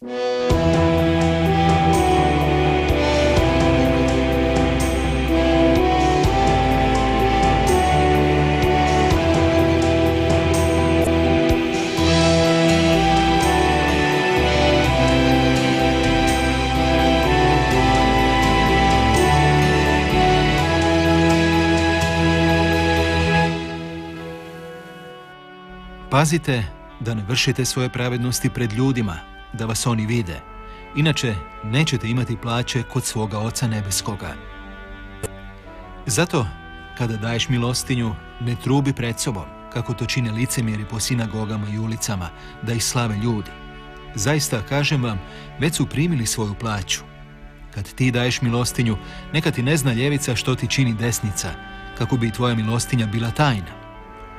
Pazite da ne vršite svoje pravednosti pred ljudima, da vas oni vide. Inače, nećete imati plaće kod svoga Oca Nebeskoga. Zato, kada daješ milostinju, ne trubi pred sobom, kako to čine licemjeri po sinagogama i ulicama, da ih slave ljudi. Zaista, kažem vam, već su primili svoju plaću. Kad ti daješ milostinju, neka ti ne zna ljevica što ti čini desnica, kako bi tvoja milostinja bila tajna.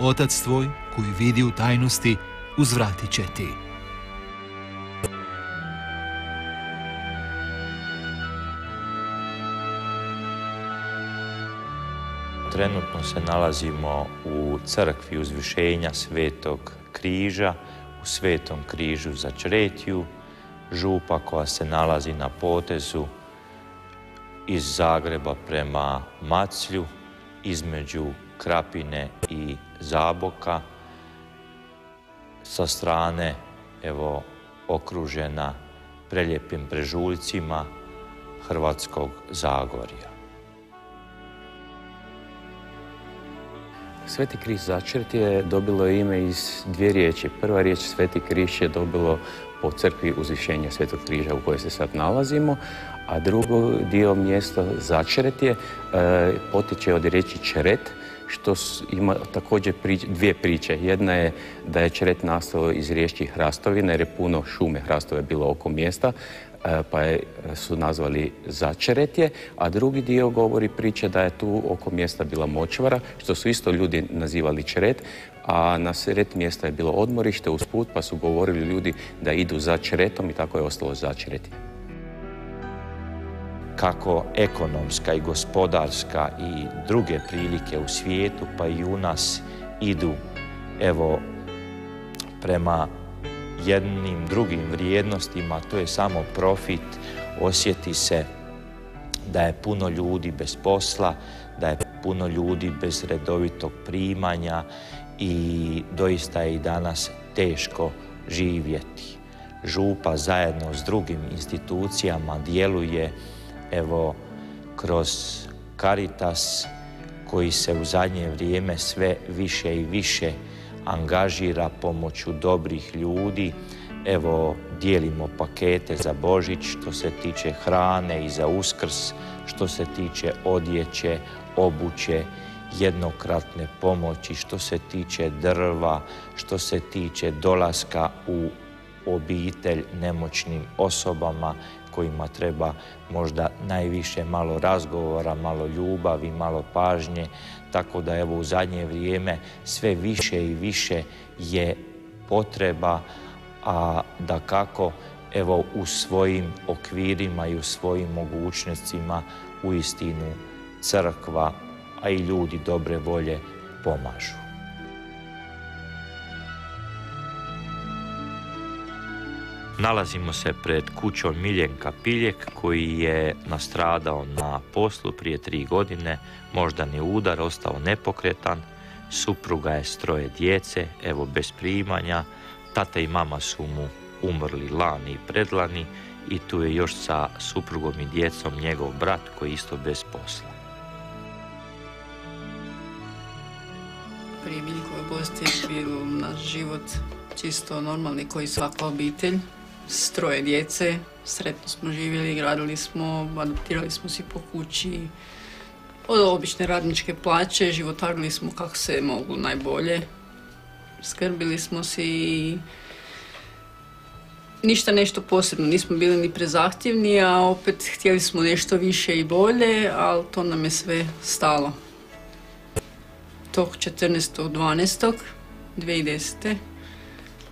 Otac tvoj, koji vidi u tajnosti, uzvratit će ti. Trenutno se nalazimo u crkvi uzvišenja Svetog križa, u Svetom križu za Čretju, župa koja se nalazi na potezu iz Zagreba prema Maclju, između Krapine i Zaboka, sa strane, evo, okružena preljepim brežuljcima Hrvatskog Zagorja. Sveti križ Začretje dobilo ime iz dvije riječi. Prva riječ Sveti križ je dobilo po crkvi uzvišenja Svetog križa u kojoj se sad nalazimo, a drugo dio mjesta Začretje potiče od riječi čret, što ima također dvije priče. Jedna je da je čret nastao iz riječi hrastovine, jer je puno šume hrastove bilo oko mjesta, pa su nazvali Začretje, a drugi dio govori priče da je tu oko mjesta bila močvara, što su isto ljudi nazivali čret, a na sred mjesta je bilo odmorište usput, pa su govorili ljudi da idu za čretom i tako je ostalo Začretje. Kako ekonomska i gospodarska i druge prilike u svijetu, pa i u nas idu, evo, prema jednim drugim vrijednostima, to je samo profit, osjeti se da je puno ljudi bez posla, da je puno ljudi bez redovitog primanja i doista je i danas teško živjeti. Župa zajedno s drugim institucijama djeluje, evo, kroz Caritas, koji se u zadnje vrijeme sve više i više angažira pomoću dobrih ljudi. Evo, dijelimo pakete za Božić što se tiče hrane i za Uskrs, što se tiče odjeće, obuće, jednokratne pomoći, što se tiče drva, što se tiče dolaska u obitelj nemoćnim osobama kojima treba možda najviše malo razgovora, malo ljubavi, malo pažnje. Tako da evo u zadnje vrijeme sve više i više je potreba, a dakako evo u svojim okvirima i u svojim mogućnostima uistinu crkva, a i ljudi dobre volje pomažu. Nalazimo se pred kućom Miljenka Piljek, koji je nastradao na poslu prije 3 godine, moždani udar, ostao nepokretan. Supruga je s 3 djece, evo bez primanja. Tata i mama su mu umrli lani i predlani i tu je još sa suprugom i djecom njegov brat koji je isto bez posla. Prije Miljkove bolesti je bio naš život čisto normalni koji svaka obitelj. S 3 djece, sretno smo živjeli, gradili smo, adoptirali smo si po kući. Od obične radničke plaće životarili smo kako se mogu najbolje. Skrbili smo si i ništa nešto posebno. Nismo bili ni prezahtjevni, a opet htjeli smo nešto više i bolje, ali to nam je sve stalo. Tog 14.12.2010.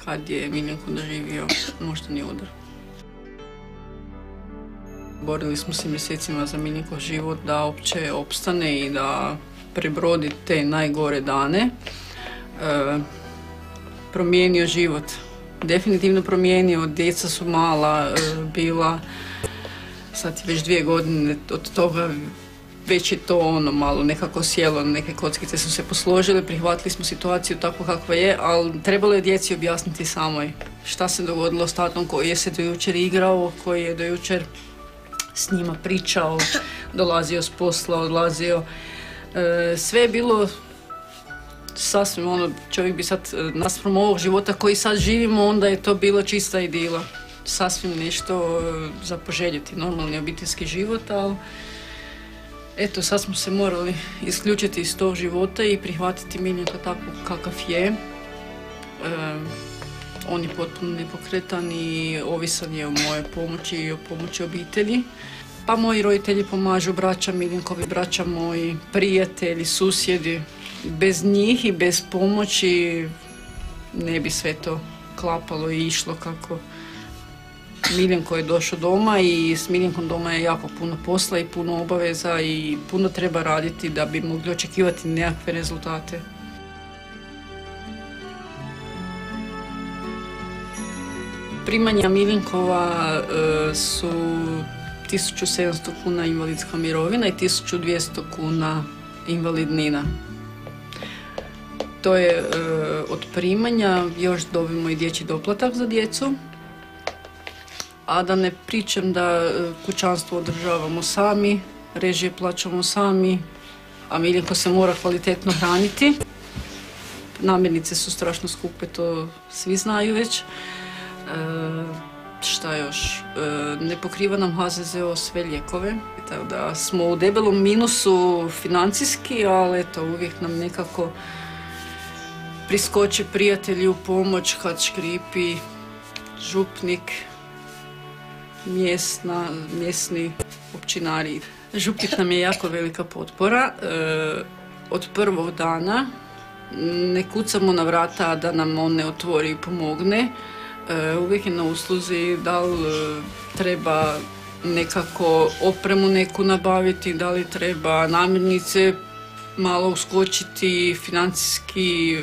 kad je Miljenko doživio moždani udar. Borili smo se mjesecima za Miljenkov život da uopće opstane i da prebrodi te najgore dane. Promijenio život definitivno promijenio. Djeca su mala bila, sad je već 2 godine od toga, već je to ono malo nekako sjelo, neke kockice su se posložile, prihvatili smo situaciju tako kakva je, ali trebalo je djeci objasniti samoj šta se dogodilo s tatom koji je se do jučer igrao, koji je do jučer s njima pričao, dolazio s posla, odlazio. Sve je bilo sasvim ono, čovjek bi sad naspram ovog života koji sad živimo, onda je to bilo čista idila. Sasvim nešto za poželjeti, normalni obiteljski život, ali eto, sad smo se morali isključiti iz tog života i prihvatiti Miljenka takvog kakav je. On je potpuno nepokretan i ovisan je o moje pomoći i o pomoći obitelji. Pa moji roditelji pomažu, braća Miljenkovi, braća moji, prijatelji, susjedi. Bez njih i bez pomoći ne bi sve to klapalo i išlo kako. Miljenko je došao doma i s Miljenkom doma je jako puno posla i puno obaveza i puno treba raditi da bi mogli očekivati nekakve rezultate. Primanja Miljenkova su 1700 kuna invalidska mirovina i 1200 kuna invalidnina. To je od primanja, još dobimo i dječji doplatak za djecu. A da ne pričam da kućanstvo održavamo sami, režije plaćamo sami, a Miljenko se mora kvalitetno hraniti. Namirnice su strašno skupe, to svi znaju već. Šta još? Ne pokriva nam HZZO sve lijekove, tako da smo u debelom minusu financijski, ali eto, uvijek nam nekako priskoče prijatelji u pomoć kad škripi, župnik, mjesni općinari. Župnik nam je jako velika potpora. Od prvog dana ne kucamo na vrata da nam on ne otvori i pomogne. Uvijek je na usluzi, da li treba nekako opremu neku nabaviti, da li treba namirnice malo uskočiti, financijski.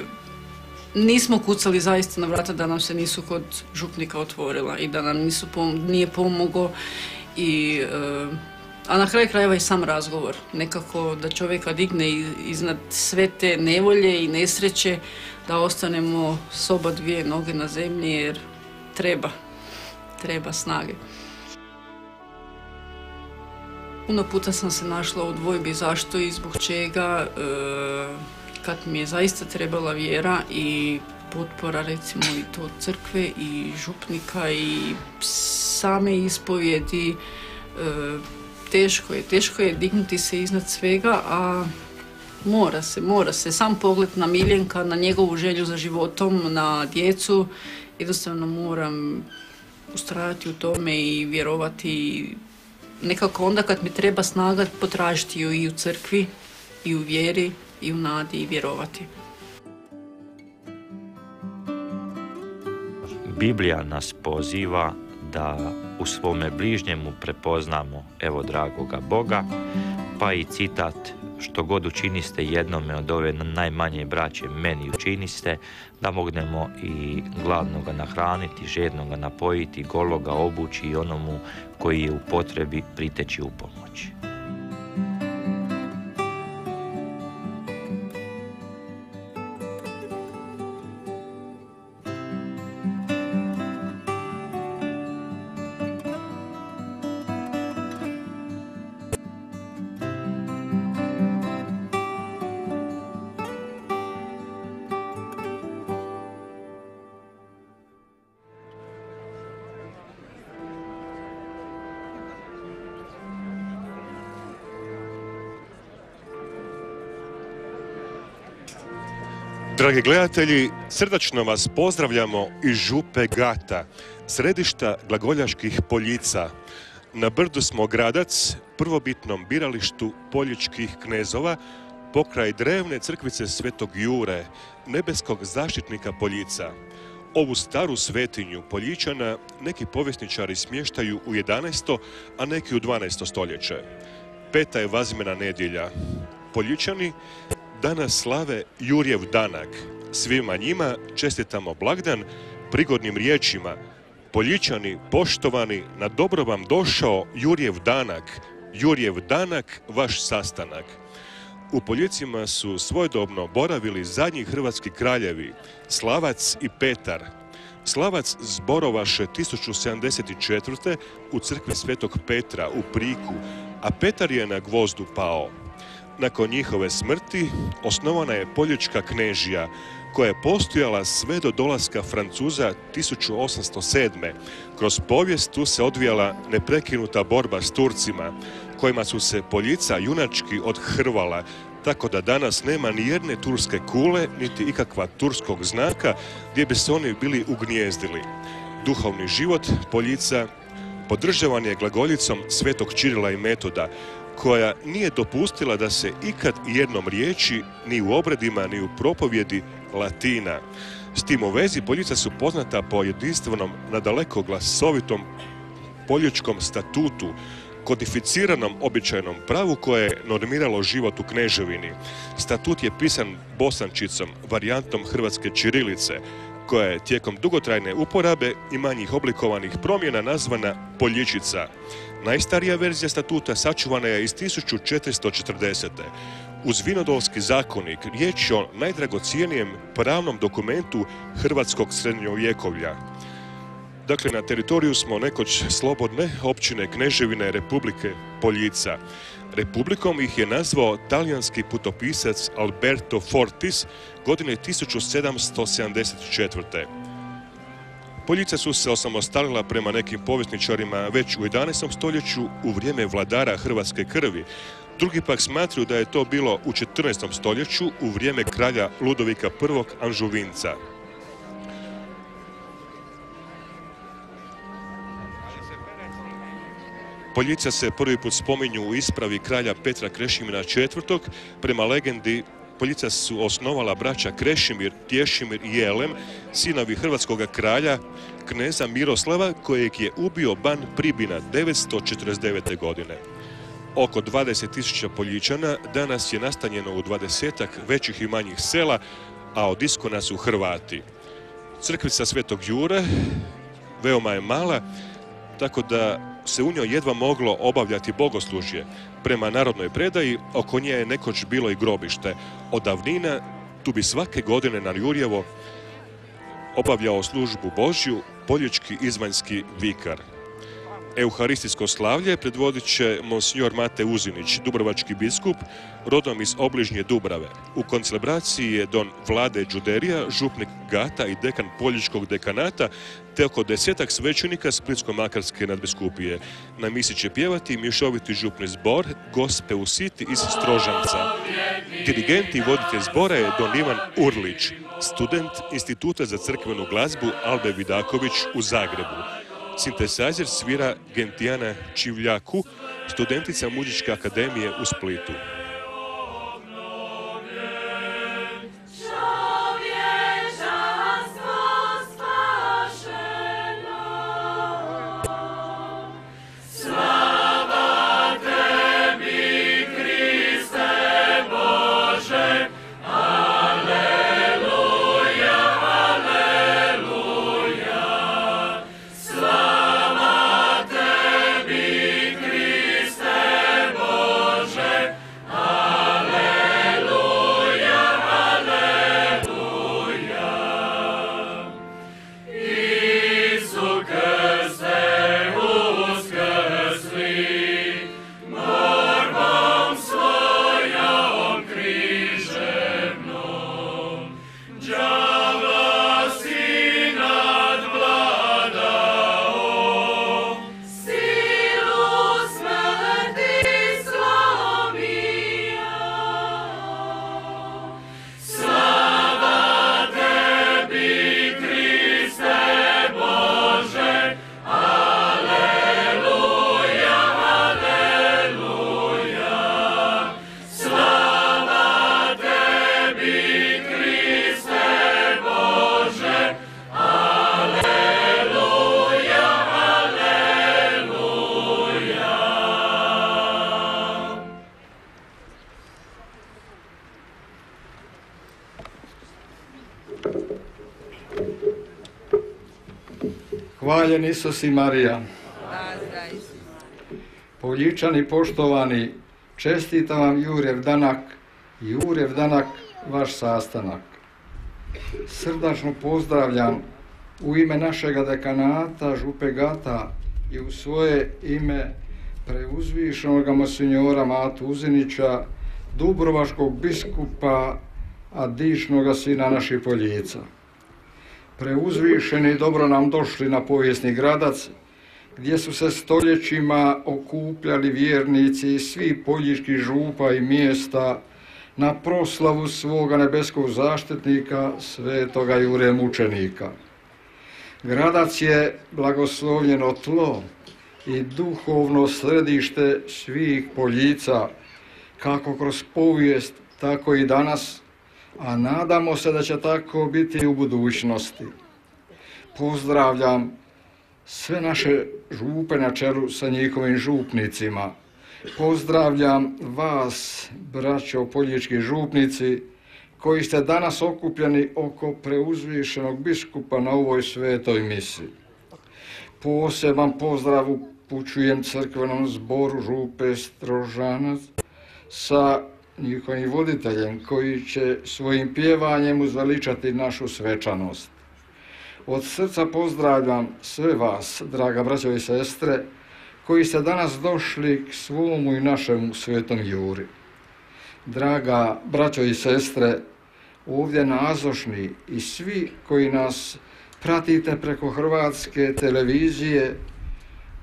Nismo kucali zaista na vrata da nam se nisu kod župnika otvorila i da nam nije pomogao. A na kraju krajeva i sam razgovor. Nekako da čovjeka digne iznad sve te nevolje i nesreće, da ostanemo s oba dvije noge na zemlji jer treba snage. Puno puta sam se našla u dvojbi zašto i zbog čega, kad mi je zaista trebala vjera i potpora, recimo i to od crkve i župnika i same ispovjedi. Teško je dignuti se iznad svega, a mora se. Sam pogled na Miljenka, na njegovu želju za životom, na djecu, jednostavno moram ustrajati u tome i vjerovati. Nekako onda kad mi treba snaga, potražiti ju i u crkvi, i u vjeri, i u nadi, i vjerovati. Biblija nas poziva da u svome bližnjemu prepoznamo evo dragoga Boga, pa i citat: što god učiniste jednome od ove najmanje braće, meni učiniste, da mognemo i gladnoga nahraniti, žednoga napojiti, gologa obući i onomu koji je u potrebi priteći u pomoć. Dragi gledatelji, srdačno vas pozdravljamo iz Župe Gata, središta glagoljaških Poljica. Na brdu smo Gradac, prvobitnom biralištu poljičkih knezova, pokraj drevne crkvice Svetog Jure, nebeskog zaštitnika Poljica. Ovu staru svetinju Poljičana neki povjesničari smještaju u 11. a neki u 12. stoljeće. 5. je Vazmena nedjelja. Poljičani danas slave Jurjev danak. Svima njima čestitamo blagdan prigodnim riječima: Poljičani, poštovani, na dobro vam došao Jurjev danak, vaš sastanak. U Poljicima su svojedobno boravili zadnji hrvatski kraljevi, Slavac i Petar. Slavac zborovaše 1074. u crkvi Svetog Petra u Priku, a Petar je na Gvozdu pao. Nakon njihove smrti osnovana je Poljička knežija, koja je postojala sve do dolaska Francuza 1807. Kroz povijest tu se odvijala neprekinuta borba s Turcima, kojima su se Poljica junački odhrvala, tako da danas nema ni jedne turske kule, niti ikakva turskog znaka gdje bi se oni bili ugnijezdili. Duhovni život Poljica podržavan je glagoljicom Svetog Čirila i Metoda, koja nije dopustila da se ikad jednom riječi, ni u obredima, ni u propovjedi, latina. S tim u vezi Poljica su poznata po jedinstvenom, nadaleko glasovitom Poljičkom statutu, kodificiranom običajnom pravu koje je normiralo život u kneževini. Statut je pisan bosančicom, varijantom hrvatske ćirilice, koja je tijekom dugotrajne uporabe i manjih oblikovanih promjena nazvana Poljičica. Najstarija verzija statuta sačuvana je iz 1440. Uz Vinodolski zakonik riječ je o najdragocjenijem pravnom dokumentu hrvatskog srednjovjekovlja. Dakle, na teritoriju smo nekoć slobodne općine Kneževine Republike Poljica. Republikom ih je nazvao talijanski putopisac Alberto Fortis godine 1774. Poljica su se osamostalila prema nekim povjesničarima već u 11. stoljeću u vrijeme vladara hrvatske krvi. Drugi pak smatruju da je to bilo u 14. stoljeću u vrijeme kralja Ludovika I. Anžuvinca. Poljica se prvi put spominju u ispravi kralja Petra Krešimira IV. Prema legendi Poljica su osnovala braća Krešimir, Tješimir i Jelem, sinovi hrvatskog kralja, kneza Miroslava, kojeg je ubio ban Pribina 949. godine. Oko 20.000 Poljičana danas je nastanjeno u 20-ak većih i manjih sela, a od iskona su Hrvati. Crkvica Svetog Jure veoma je mala, tako da se u njoj jedva moglo obavljati bogoslužje. Prema narodnoj predaji, oko nje je nekoć bilo i grobište. Od davnina tu bi svake godine na Jurjevo obavljao službu Božju poljički izvanjski vikar. Euharistijsko slavlje predvodit će monsignor Mate Uzinić, dubrovački biskup, rodom iz obližnje Dubrave. U koncelebraciji je don Vlade Đuderija, župnik Gata i dekan Poljičkog dekanata, te oko 10-ak svećenika Splitsko-makarske nadbiskupije. Na misi će pjevati mješoviti župni zbor Gospe Usiti iz Strožanca. Dirigent i voditelj zbora je don Ivan Urlić, student Instituta za crkvenu glazbu Albe Vidaković u Zagrebu. Sintesajzer svira Gentijana Čivljaku, studentica Muzičke akademije u Splitu. Hvaljen Isus i Marija. Poljičani poštovani, čestitam vam Jurjev danak, vaš sastanak. Srdačno pozdravljam u ime našega dekanata Župe Gata i u svoje ime preuzvišenoga monsinjora Matu Uzinića, dubrovačkog biskupa, a dišnoga sina naših Poljica. Preuzvišeni dobro nam došli na povijesni Gradac, gdje su se stoljećima okupljali vjernici iz svih poljičkih župa i mjesta na proslavu svoga nebeskog zaštitnika, svetoga Jure Mučenika. Gradac je blagoslovljeno tlo i duhovno središte svih Poljica, kako kroz povijest, tako i danas, a nadamo se da će tako biti i u budućnosti. Pozdravljam sve naše župe na čelu sa njihovim župnicima. Pozdravljam vas, braćo poljički župnici, koji ste danas okupljeni oko preuzvišenog biskupa na ovoj svetoj misi. Poseban pozdrav upućujem crkvenom zboru župe Strožanac sa njihovim voditeljem, koji će svojim pjevanjem uzveličati našu svečanost. Od srca pozdravljam sve vas, draga braćo i sestre, koji ste danas došli k svomu i našemu svetom Juri. Draga braćo i sestre, ovdje nazočni i svi koji nas pratite preko Hrvatske televizije,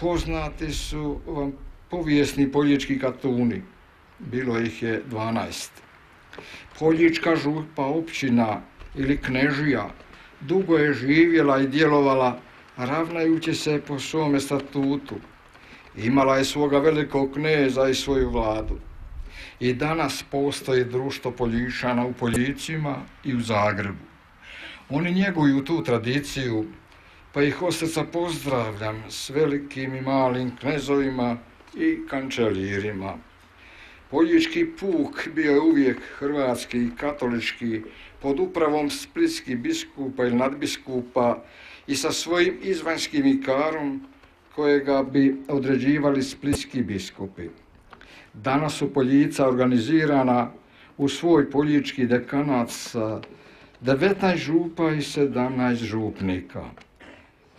poznati su vam povijesni poljički katuni. Bilo ih je 12. Poljička župa općina ili knežija dugo je živjela i djelovala ravnajući se po svome statutu. Imala je svoga velikog kneza i svoju vladu. I danas postoji društvo Poljičana u Poljicima i u Zagrebu. Oni njeguju tu tradiciju, pa ih od srca pozdravljam s velikim i malim knezovima i kančelirima. Poljički puk bio je uvijek hrvatski i katolički, pod upravom splitskih biskupa ili nadbiskupa i sa svojim izvanjskim vikarom kojega bi određivali splitski biskupi. Danas su Poljica organizirana u svoj poljički dekanat sa 19 župa i 17 župnika.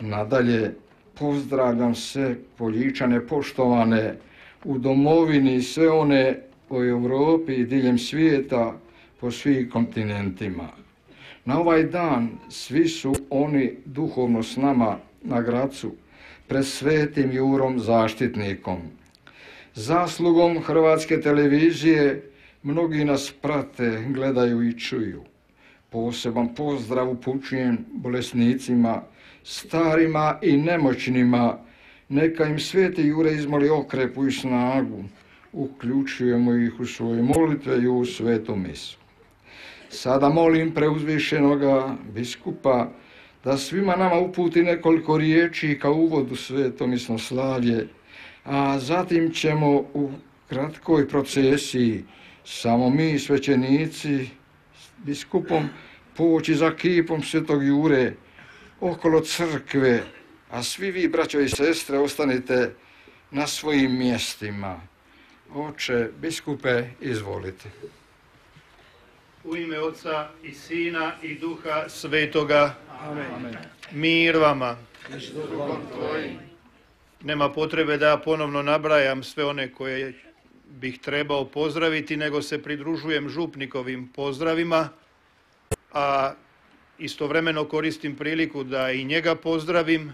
Nadalje, pozdravljam sve Poljičane poštovane u domovini i sve one u Europi i diljem svijeta po svim kontinentima. Na ovaj dan svi su oni duhovno s nama na Gracu pred svetim Jurom zaštitnikom. Zaslugom Hrvatske televizije mnogi nas prate, gledaju i čuju. Poseban pozdrav upućujem bolesnicima, starima i nemoćnima. Neka im sveti Jure izmoli okrepu i snagu. Uključujemo ih u svoje molitve i u svetu misu. Sada molim preuzvišenoga biskupa da svima nama uputi nekoliko riječi kao uvod u sveto misnoslavlje, a zatim ćemo u kratkoj procesiji samo mi, svećenici, s biskupom, poći za kipom svetog Jure okolo crkve, a svi vi, braćo i sestre, ostanite na svojim mjestima. Oče, biskupe, izvolite. U ime Oca i Sina i Duha Svetoga. Amen. Mir vama. Nema potrebe da ponovno nabrajam sve one koje bih trebao pozdraviti, nego se pridružujem župnikovim pozdravima, a istovremeno koristim priliku da i njega pozdravim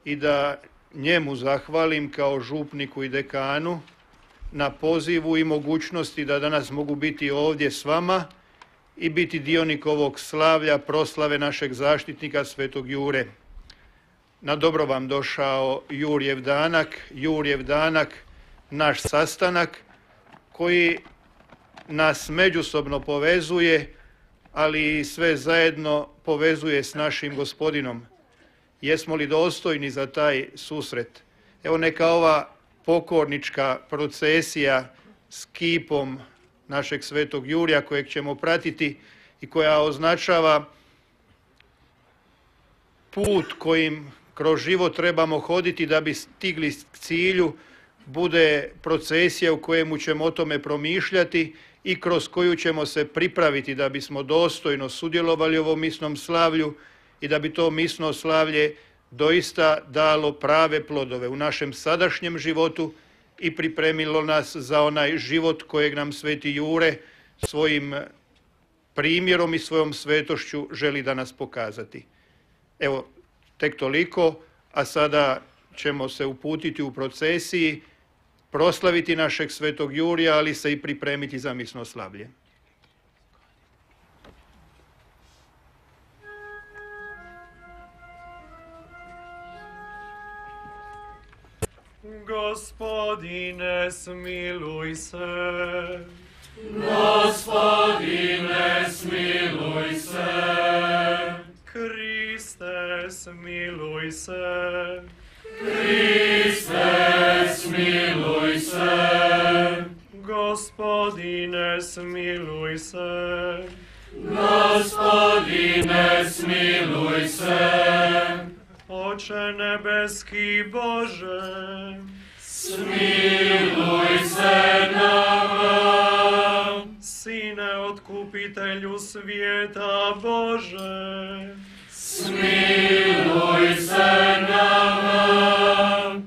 i da njemu zahvalim kao župniku i dekanu na pozivu i mogućnosti da danas mogu biti ovdje s vama i biti dionik ovog slavlja proslave našeg zaštitnika svetog Jure. Na dobro vam došao Jurjev danak, naš sastanak koji nas međusobno povezuje, ali i sve zajedno povezuje s našim Gospodinom. Jesmo li dostojni za taj susret? Evo neka ova pokornička procesija s kipom našeg svetog Jurja kojeg ćemo pratiti i koja označava put kojim kroz život trebamo hoditi da bi stigli k cilju, bude procesija u kojemu ćemo o tome promišljati i kroz koju ćemo se pripraviti da bismo dostojno sudjelovali u ovom misnom slavlju i da bi to misno slavlje doista dalo prave plodove u našem sadašnjem životu i pripremilo nas za onaj život kojeg nam Sveti Jure svojim primjerom i svojom svetošću želi da nas pokazati. Evo, tek toliko, a sada ćemo se uputiti u procesiji, proslaviti našeg Svetog Jurija, ali se i pripremiti za misno slavlje. Gospodine, smiluj se. Gospodine, smiluj se. Kriste, smiluj se. Kriste, smiluj se. Gospodine, smiluj se. Gospodine, smiluj se. Oče nebeski Bože, smiluj se nama. Sine otkupitelju svijeta Bože, smiluj se nama.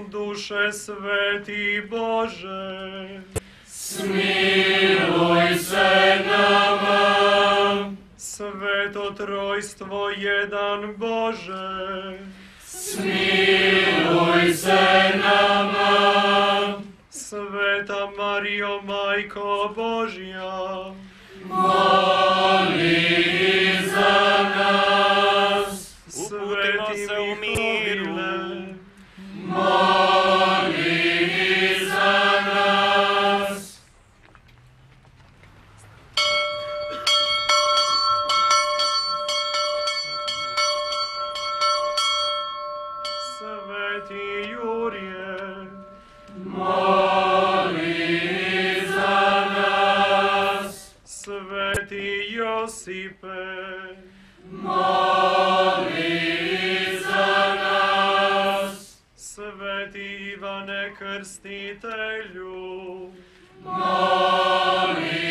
Duše sveti Bože, smiluj se nama. Sveto trojstvo jedan Bože, smiluj se nama. Sveta Marijo, Majko Božja, moli za nas. Sveti Mihovile, moli za nas. Sveti Jurije, moli za nas. Sveti Josipe, moli za nas. Sveti Ivane Krstitelju, moli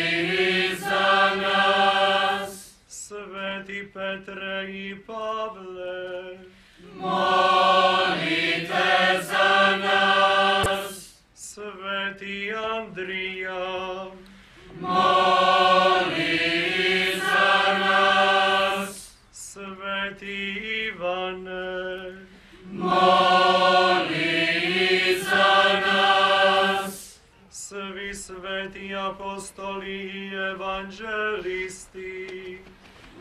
za nas. Sveti Petre i Pavle, molite za nas. Sveti Andrija, moli za nas. Sveti Ivane, moli za nas. svi sveti apostoli i evanđelisti,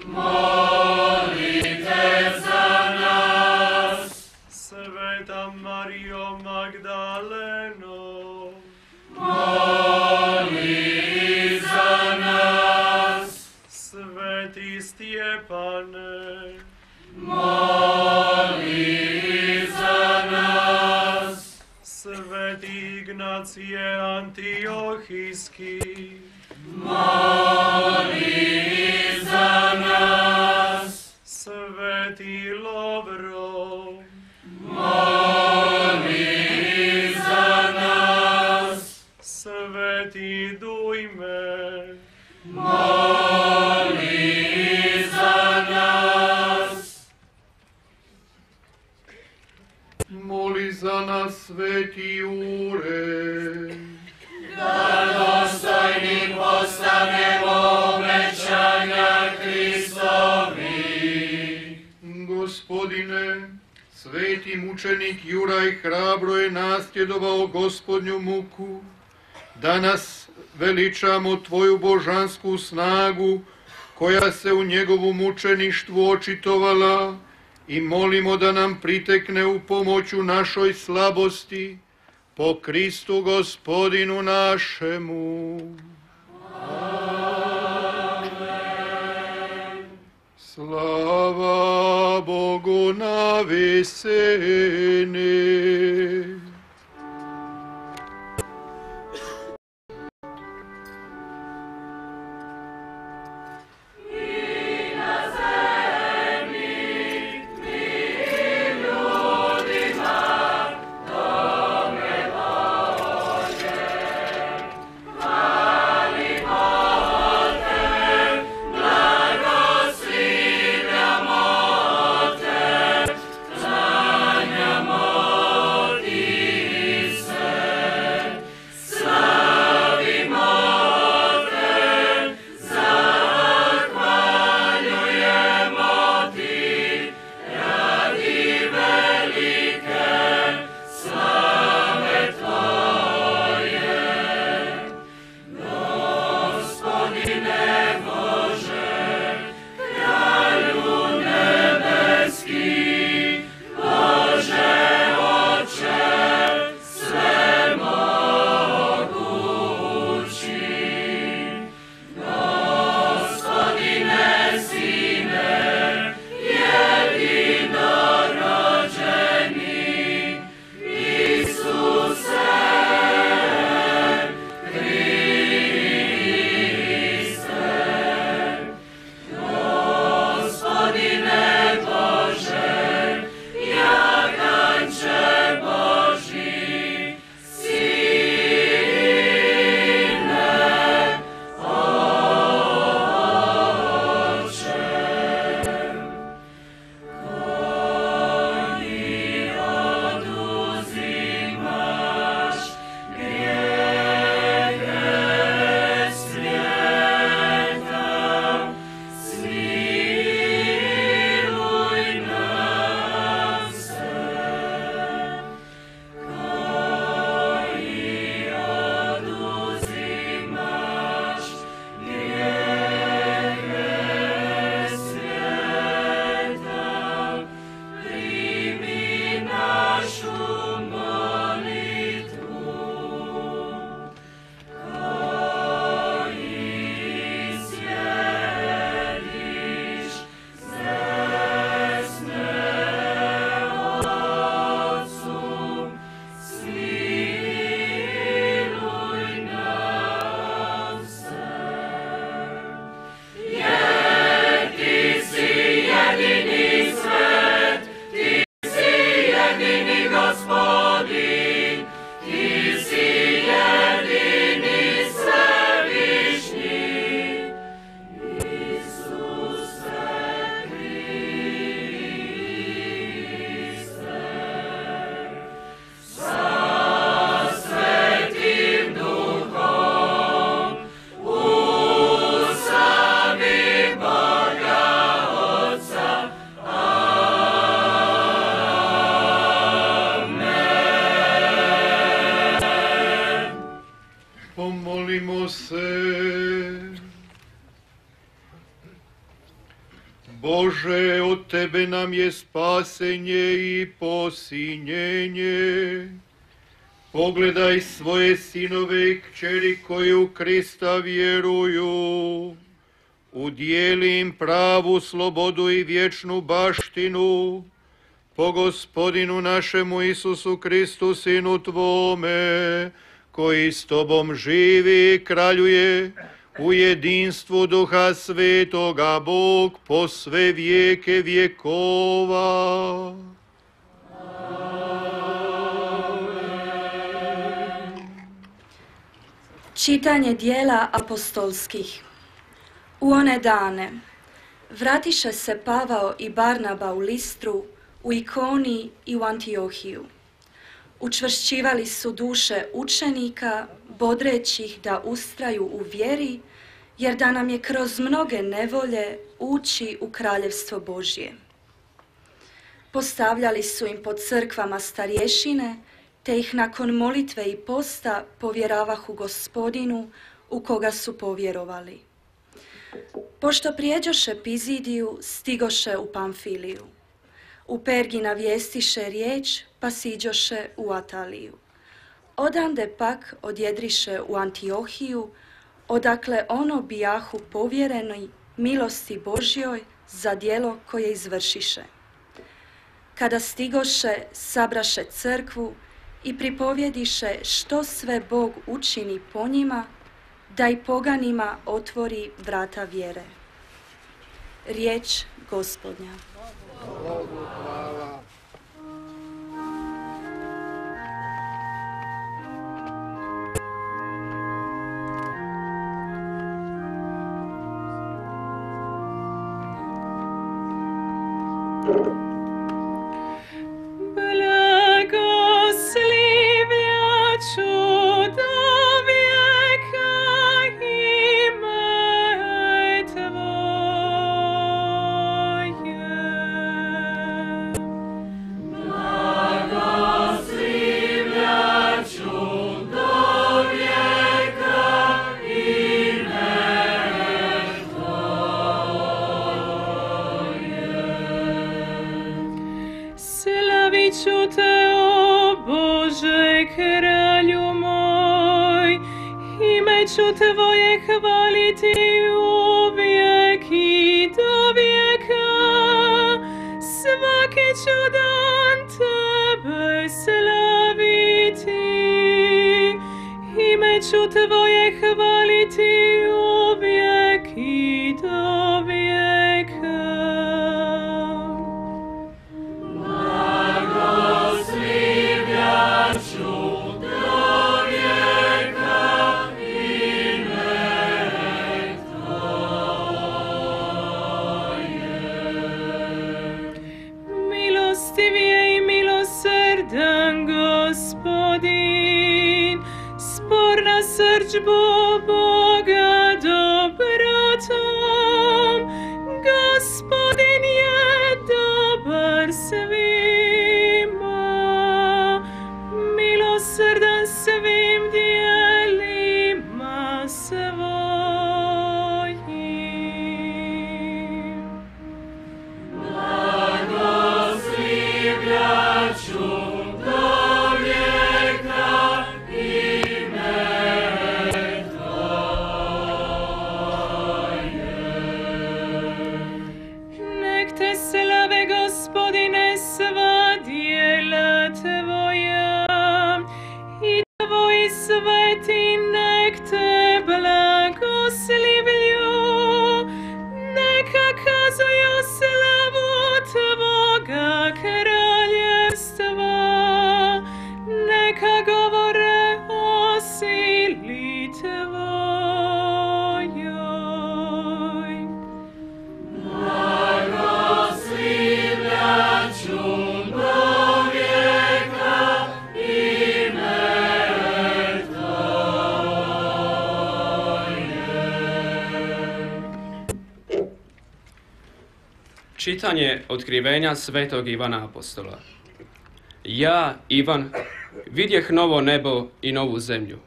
molite za nas. Sveta Marijo Magdaleno, moli za nas. Sveti Stjepane, moli za nas. Sveti Ignacije Antiohijski, moli za nas. Sveti Lovro, moli za nas. Sveti Dujme, moli za nas. Moli za nas, Sveti Jure. Da dostojni postanemo obećanja Hristovi. Gospodine, sveti mučenik Juraj hrabro je nasljedovao Gospodnju muku. Danas veličamo Tvoju božansku snagu koja se u njegovu mučeništvu očitovala i molimo da nam pritekne u pomoć u našoj slabosti po Kristu Gospodinu našemu. Amen. Slava Bogu na visini. I na zemlji mir Molimo se. Bože, od Tebe nam je spasenje i posinjenje. Pogledaj svoje sinove i kćeri koji u Krista vjeruju. Udijeli im pravu slobodu i vječnu baštinu. Po Gospodinu našemu Isusu Kristu, Sinu Tvome, koji s Tobom živi i kraljuje u jedinstvu Duha Svetoga, Bog po sve vijeke vjekova. Čitanje dijela apostolskih. U one dane vratiše se Pavao i Barnaba u Listru, u Ikoniji i u Antiohiju. Učvršćivali su duše učenika, bodreći ih da ustraju u vjeri, jer da nam je kroz mnoge nevolje ući u kraljevstvo Božje. Postavljali su im po crkvama starješine, te ih nakon molitve i posta povjeravahu Gospodinu, u koga su povjerovali. Pošto prijeđoše Pizidiju, stigoše u Pamfiliju. U Pergi navijestiše riječ, pa siđoše u Ataliju. Odande pak odjedriše u Antiohiju, odakle ono bijahu povjereni milosti Božjoj za djelo koje izvršiše. Kada stigoše, sabraše crkvu i pripovjediše što sve Bog učini po njima, da i poganima otvori vrata vjere. Riječ Gospodnja. Bogu hvala. Ću Tvoje hvaliti uvijek i do vijeka, svaki ću dan Tebe slaviti. Ime ću Tvoje hvaliti uvijek i do vijeka. Blagoslivlja ću Gospodin, sporna srdžbu Boga dobrotom, Gospodin je dobar svima, milosrdan svim djelima svojim. Blagoslivlja ću sveti nek te blagoslivlju, neka kazuju slavu Tvoga kraljevstva, neka govore o sili Tvojoj. Blagoslivlja ću do vijeka ime Čitanje otkrivenja svetog Ivana Apostola. Ja, Ivan, vidjeh novo nebo i novu zemlju,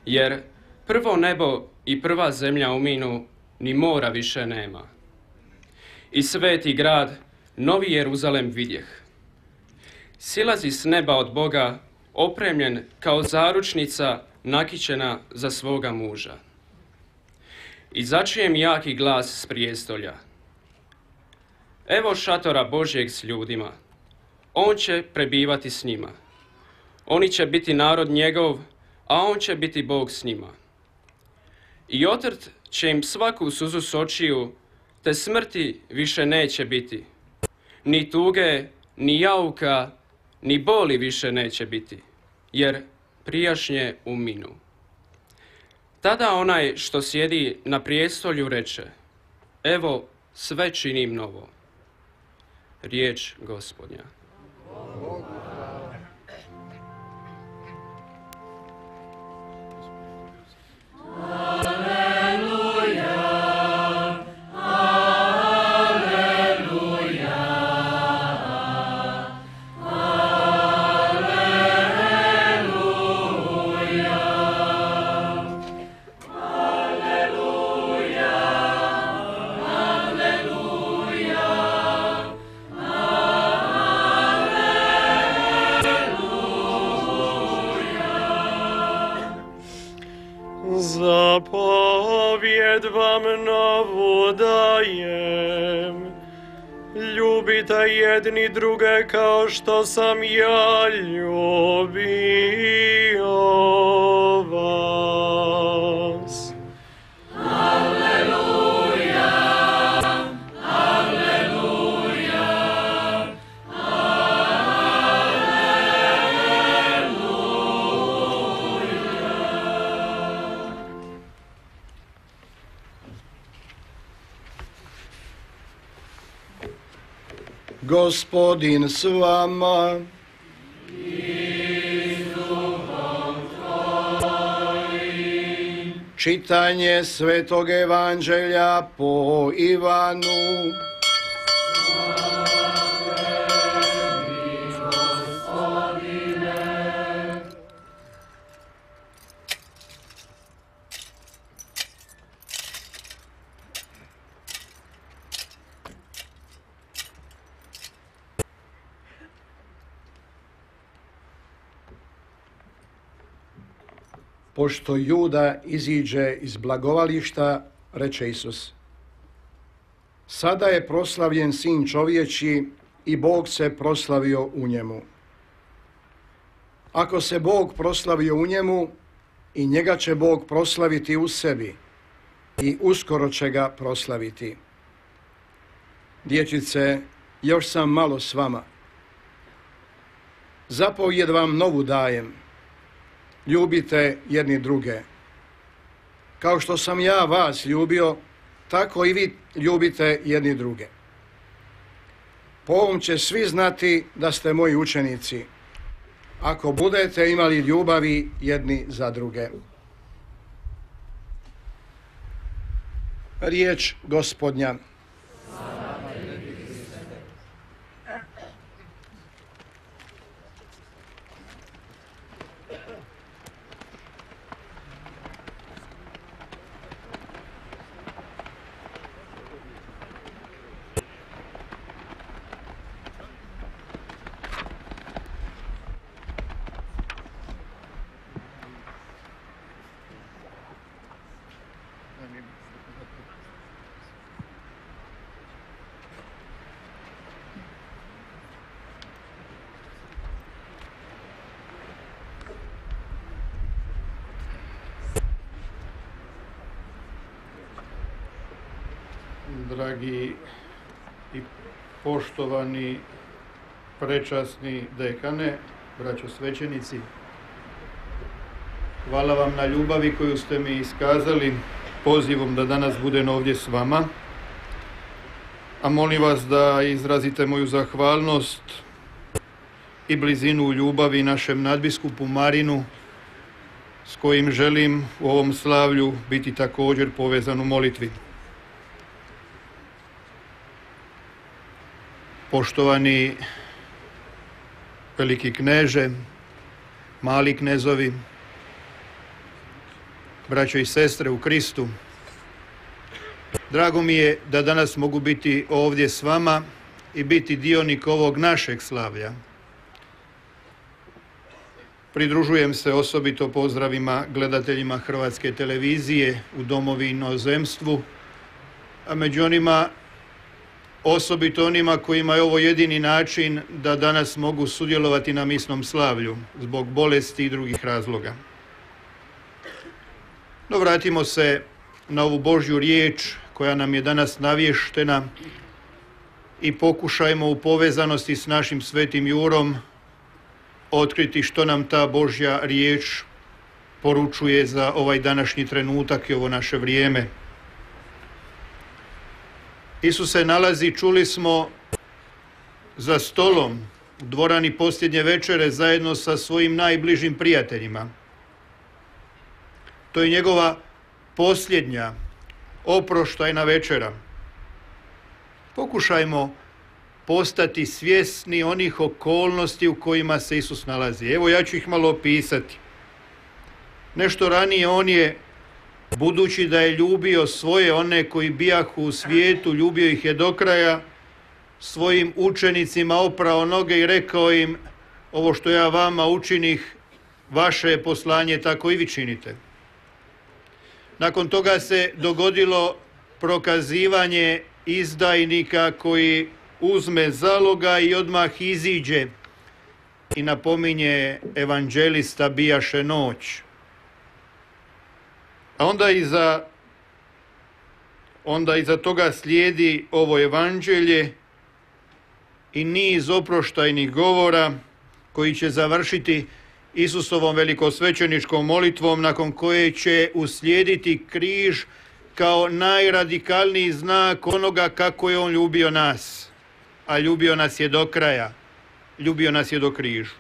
jer Prvo nebo i prva zemlja uminu, ni mora više nema. I sveti grad, novi Jeruzalem vidjeh. Silazi s neba od Boga, opremljen kao zaručnica nakićena za svoga muža. I začujem jaki glas s prijestolja. Evo šatora Božjeg s ljudima. On će prebivati s njima. Oni će biti narod njegov, a on će biti Bog s njima. I otrt će im svaku suzu s očiju, te smrti više neće biti. Ni tuge, ni jauka, ni boli više neće biti, jer prijašnje uminu. Tada onaj što sjedi na prijestolju reče, evo sve činim novo. Riječ Gospodnja. Zapovjed vam novu dajem, ljubite jedni druge kao što sam ja ljubio vas. Aleluja, aleluja, Gospodin s vama. Čitanje Svetog Evanđelja po Ivanu. Pošto Juda iziđe iz blagovališta, reče Isus, sada je proslavljen Sin čovječji i Bog se proslavio u njemu. Ako se Bog proslavio u njemu, i njega će Bog proslaviti u sebi i uskoro će ga proslaviti. Dječice, još sam malo s vama. Zapovjed vam novu dajem. Ljubite jedni druge. Kao što sam ja vas ljubio, tako i vi ljubite jedni druge. Po ovom će svi znati da ste moji učenici, ako budete imali ljubavi jedni za druge. Riječ Gospodnja. Dragi i poštovani prečasni dekane, braćo svećenici, hvala vam na ljubavi koju ste mi iskazali pozivom da danas budem ovdje s vama, a molim vas da izrazite moju zahvalnost i blizinu ljubavi našem nadbiskupu Marinu, s kojim želim u ovom slavlju biti također povezan u molitvi. Poštovani veliki kneže, mali knezovi, braćo i sestre u Kristu. Drago mi je da danas mogu biti ovdje s vama i biti dionik ovog našeg slavlja. Pridružujem se osobito pozdravima gledateljima Hrvatske televizije u domovi i inozemstvu, a među onima osobito onima kojima je ovo jedini način da danas mogu sudjelovati na misnom slavlju zbog bolesti i drugih razloga. No, vratimo se na ovu Božju riječ koja nam je danas navještena i pokušajmo u povezanosti s našim svetim Jurom otkriti što nam ta Božja riječ poručuje za ovaj današnji trenutak i ovo naše vrijeme. Isus se nalazi, čuli smo, za stolom u dvorani posljednje večere zajedno sa svojim najbližim prijateljima. To je njegova posljednja oproštajna večera. Pokušajmo postati svjesni onih okolnosti u kojima se Isus nalazi. Evo, ja ću ih malo opisati. Nešto ranije on je, budući da je ljubio svoje one koji bijahu u svijetu, ljubio ih je do kraja, svojim učenicima oprao noge i rekao im: ovo što ja vama učinih, vaše je poslanje, tako i vi činite. Nakon toga se dogodilo prokazivanje izdajnika koji uzme zaloga i odmah iziđe i napominje evanđelista: bijaše noć. A onda iza toga slijedi ovo evanđelje i niz oproštajnih govora koji će završiti Isusovom velikosvećeničkom molitvom, nakon koje će uslijediti križ kao najradikalniji znak onoga kako je on ljubio nas. A ljubio nas je do kraja, ljubio nas je do križu.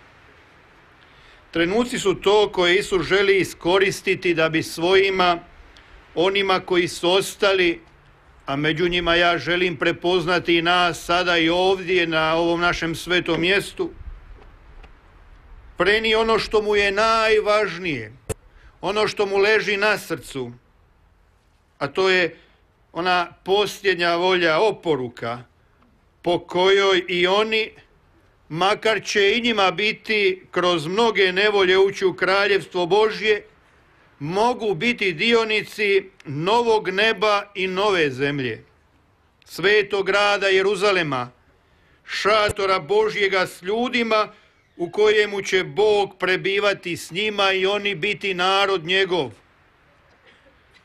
Trenuci su to koje Isus želi iskoristiti da bi svojima, onima koji su ostali, a među njima ja želim prepoznati i nas sada i ovdje na ovom našem svetom mjestu, preni ono što mu je najvažnije, ono što mu leži na srcu, a to je ona posljednja volja, oporuka, po kojoj i oni, makar će i njima biti kroz mnoge nevolje ući u kraljevstvo Božje, mogu biti dionici novog neba i nove zemlje, svetog grada Jeruzalema, šatora Božjega s ljudima u kojemu će Bog prebivati s njima i oni biti narod njegov.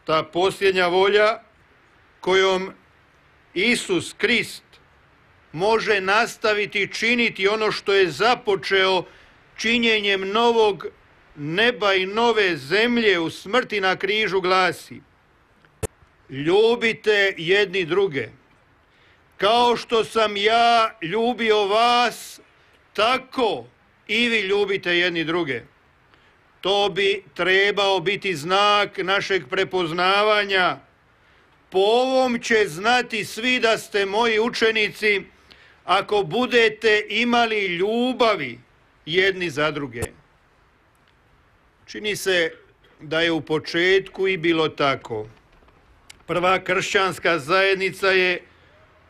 Ta posljednja volja kojom Isus Krist može nastaviti činiti ono što je započeo činjenjem novog neba i nove zemlje u smrti na križu, glasi: ljubite jedni druge. Kao što sam ja ljubio vas, tako i vi ljubite jedni druge. To bi trebao biti znak našeg prepoznavanja. Po ovom će znati svi da ste moji učenici, ako budete imali ljubavi jedni za druge. Čini se da je u početku i bilo tako. Prva kršćanska zajednica je,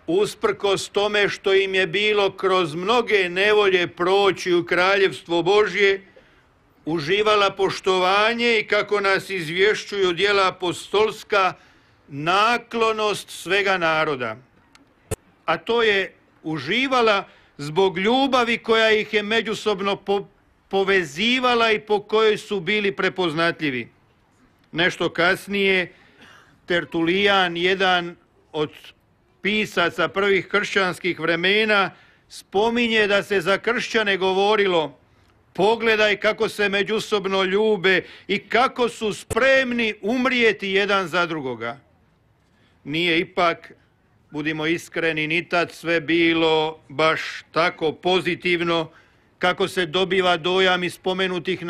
usprkos tome što im je bilo kroz mnoge nevolje proći u kraljevstvo Božje, uživala poštovanje i, kako nas izvješćuju djela apostolska, naklonost svega naroda. A to je uživala zbog ljubavi koja ih je međusobno povezivala i po kojoj su bili prepoznatljivi. Nešto kasnije Tertulijan, jedan od pisaca prvih kršćanskih vremena, spominje da se za kršćane govorilo: pogledaj kako se međusobno ljube i kako su spremni umrijeti jedan za drugoga. Nije ipak, budimo iskreni, ni tad sve bilo baš tako pozitivno kako se dobiva dojam iz spomenutih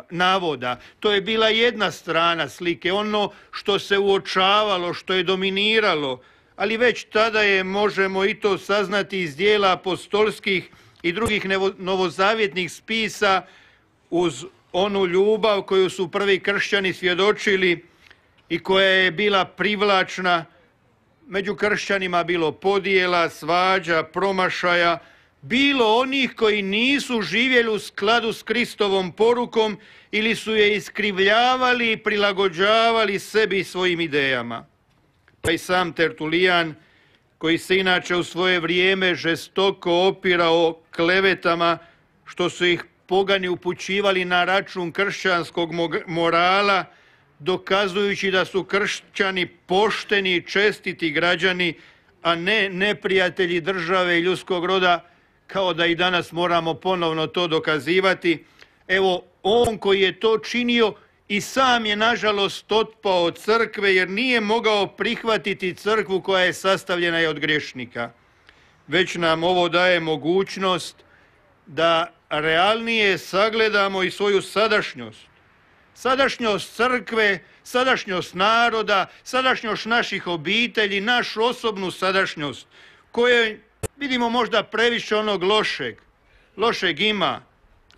navoda. To je bila jedna strana slike, ono što se uočavalo, što je dominiralo, ali već tada je, možemo i to saznati iz dijela apostolskih i drugih novozavjetnih spisa, uz onu ljubav koju su prvi kršćani svjedočili i koja je bila privlačna. Među kršćanima bilo podjela, svađa, promašaja, bilo onih koji nisu živjeli u skladu s Kristovom porukom ili su je iskrivljavali i prilagođavali sebi i svojim idejama. Pa i sam Tertulijan, koji se inače u svoje vrijeme žestoko opirao klevetama, što su ih pogani upućivali na račun kršćanskog morala, dokazujući da su kršćani pošteni i čestiti građani, a ne neprijatelji države i ljudskog roda, kao da i danas moramo ponovno to dokazivati. Evo, on koji je to činio i sam je nažalost otpao od crkve jer nije mogao prihvatiti crkvu koja je sastavljena i od griješnika. Već nam ovo daje mogućnost da realnije sagledamo i svoju sadašnjost. Sadašnjost crkve, sadašnjost naroda, sadašnjost naših obitelji, našu osobnu sadašnjost, koje vidimo možda previše onog lošeg ima,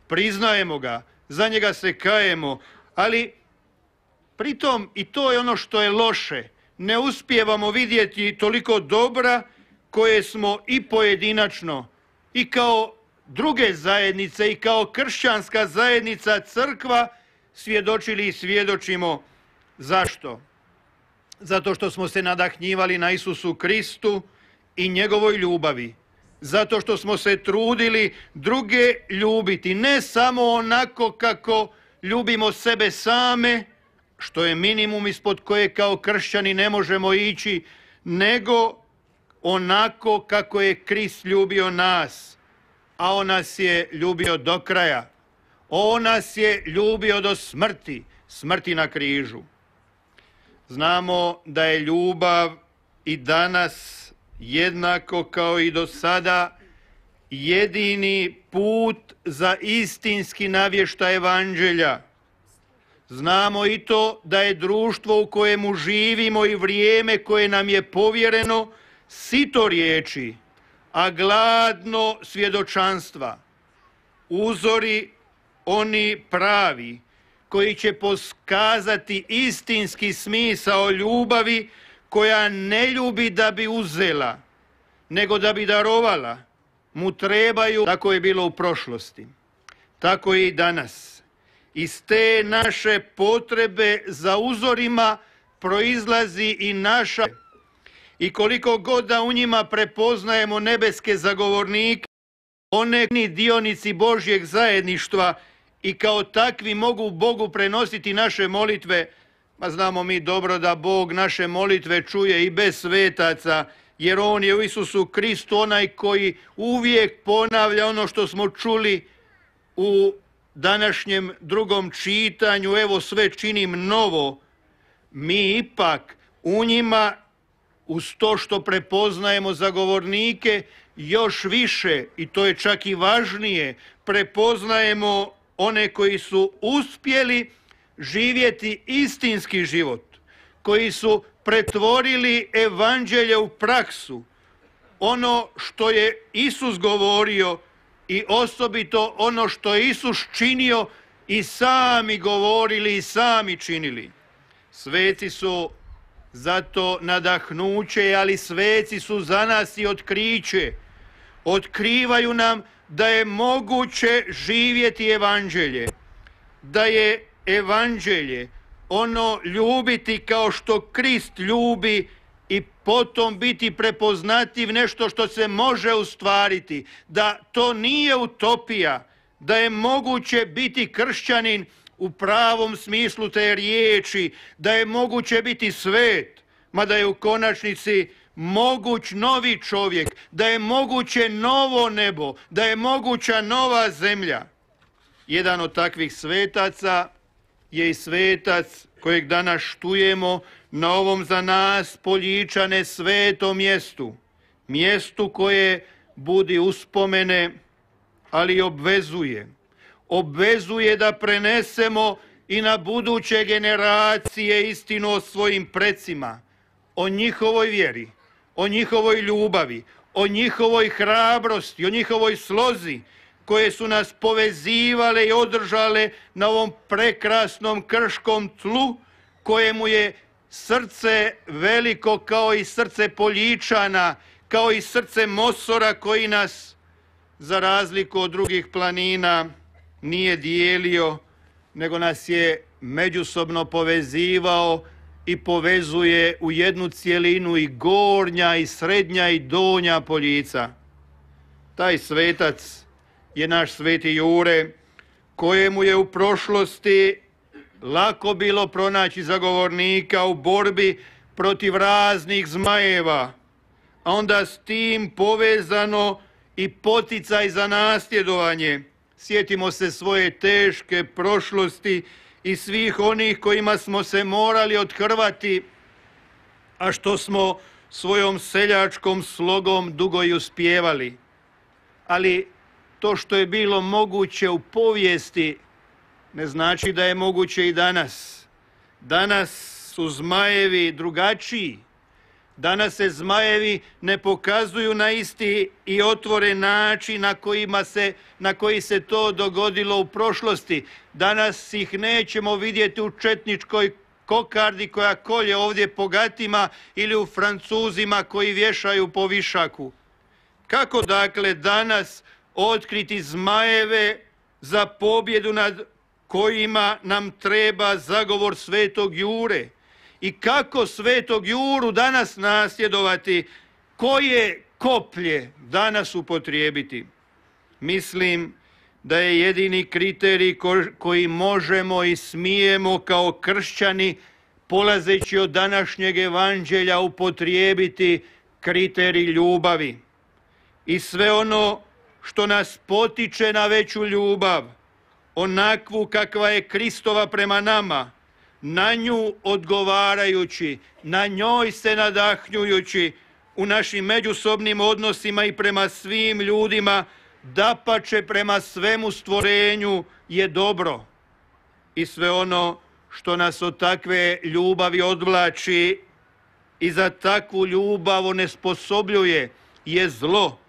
priznajemo ga, za njega se kajemo, ali pritom i to je ono što je loše. Ne uspijevamo vidjeti toliko dobra koje smo i pojedinačno i kao druge zajednice i kao kršćanska zajednica crkva svjedočili i svjedočimo. Zašto? Zato što smo se nadahnjivali na Isusu Kristu i njegovoj ljubavi. Zato što smo se trudili druge ljubiti, ne samo onako kako ljubimo sebe same, što je minimum ispod koje kao kršćani ne možemo ići, nego onako kako je Krist ljubio nas, a on nas je ljubio do kraja. On nas je ljubio do smrti, smrti na križu. Znamo da je ljubav i danas jednako kao i do sada jedini put za istinski navještaj evanđelja. Znamo i to da je društvo u kojemu živimo i vrijeme koje nam je povjereno sito riječi, a gladno svjedočanstva. Uzori oni pravi koji će poskazati istinski smisao ljubavi koja ne ljubi da bi uzela, nego da bi darovala, mu trebaju. Tako je bilo u prošlosti, tako je i danas. Iz te naše potrebe za uzorima proizlazi i naša. I koliko god da u njima prepoznajemo nebeske zagovornike, one dionici Božjeg zajedništva i kao takvi mogu Bogu prenositi naše molitve, pa znamo mi dobro da Bog naše molitve čuje i bez svetaca, jer On je u Isusu Kristu onaj koji uvijek ponavlja ono što smo čuli u današnjem drugom čitanju. Evo, sve činim novo. Mi ipak u njima, uz to što prepoznajemo zagovornike, još više, i to je čak i važnije, prepoznajemo one koji su uspjeli živjeti istinski život, koji su pretvorili evanđelje u praksu, ono što je Isus govorio i osobito ono što je Isus činio i sami govorili i sami činili. Sveci su zato nadahnuće, ali sveci su za nas i otkriće. Otkrivaju nam da je moguće živjeti evanđelje, da je evanđelje ono ljubiti kao što Krist ljubi i potom biti prepoznatljiv, nešto što se može ostvariti, da to nije utopija, da je moguće biti kršćanin u pravom smislu te riječi, da je moguće biti svet, mada je u konačnici moguć novi čovjek, da je moguće novo nebo, da je moguća nova zemlja. Jedan od takvih svetaca je i svetac kojeg danas štujemo na ovom za nas Poljičane svetom mjestu. Mjestu koje budi uspomene, ali obvezuje. Obvezuje da prenesemo i na buduće generacije istinu o svojim precima, o njihovoj vjeri, o njihovoj ljubavi, o njihovoj hrabrosti, o njihovoj slozi, koje su nas povezivale i održale na ovom prekrasnom krškom tlu, kojemu je srce veliko kao i srce Poljičana, kao i srce Mosora koji nas, za razliku od drugih planina, nije dijelio, nego nas je međusobno povezivao i povezuje u jednu cjelinu i gornja i srednja i donja Poljica. Taj svetac je naš sveti Jure, kojemu je u prošlosti lako bilo pronaći zagovornika u borbi protiv raznih zmajeva, a onda s tim povezano i poticaj za nasljedovanje. Sjetimo se svoje teške prošlosti i svih onih kojima smo se morali othrvati, a što smo svojom seljačkom slogom dugo i uspijevali. Ali to što je bilo moguće u povijesti ne znači da je moguće i danas. Danas su zmajevi drugačiji. Danas se zmajevi ne pokazuju na isti i otvoren način na koji se to dogodilo u prošlosti. Danas ih nećemo vidjeti u četničkoj kokardi koja kolje ovdje po gatima ili u Francuzima koji vješaju po višaku. Kako dakle danas otkriti zmajeve za pobjedu nad kojima nam treba zagovor svetog Jure? I kako svetog Juru danas nasljedovati? Koje koplje danas upotrijebiti? Mislim da je jedini kriterij koji možemo i smijemo kao kršćani, polazeći od današnjeg evanđelja, upotrijebiti kriterij ljubavi. I sve ono što nas potiče na veću ljubav, onakvu kakva je Kristova prema nama, na nju odgovarajući, na njoj se nadahnjujući u našim međusobnim odnosima i prema svim ljudima, dapače prema svemu stvorenju je dobro. I sve ono što nas od takve ljubavi odvlači i za takvu ljubav onesposobljuje je zlo.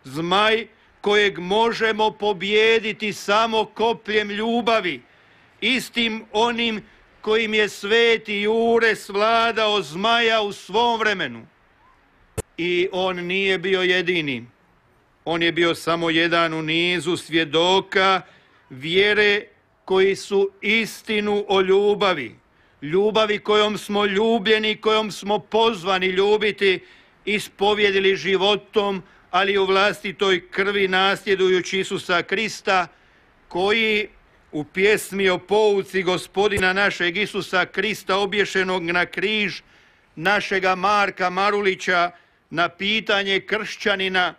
Zmaj kojeg možemo pobijediti samo kopljem ljubavi, istim onim kojim je sveti Jure svladao zmaja u svom vremenu. I on nije bio jedini. On je bio samo jedan u nizu svjedoka vjere koji su istinu o ljubavi, ljubavi kojom smo ljubljeni, kojom smo pozvani ljubiti, ispovjedili životom, ali u vlastitoj krvi nasljedujući Isusa Krista, koji u pjesmi o pouci Gospodina našeg Isusa Krista obješenog na križ, našega Marka Marulića, na pitanje kršćanina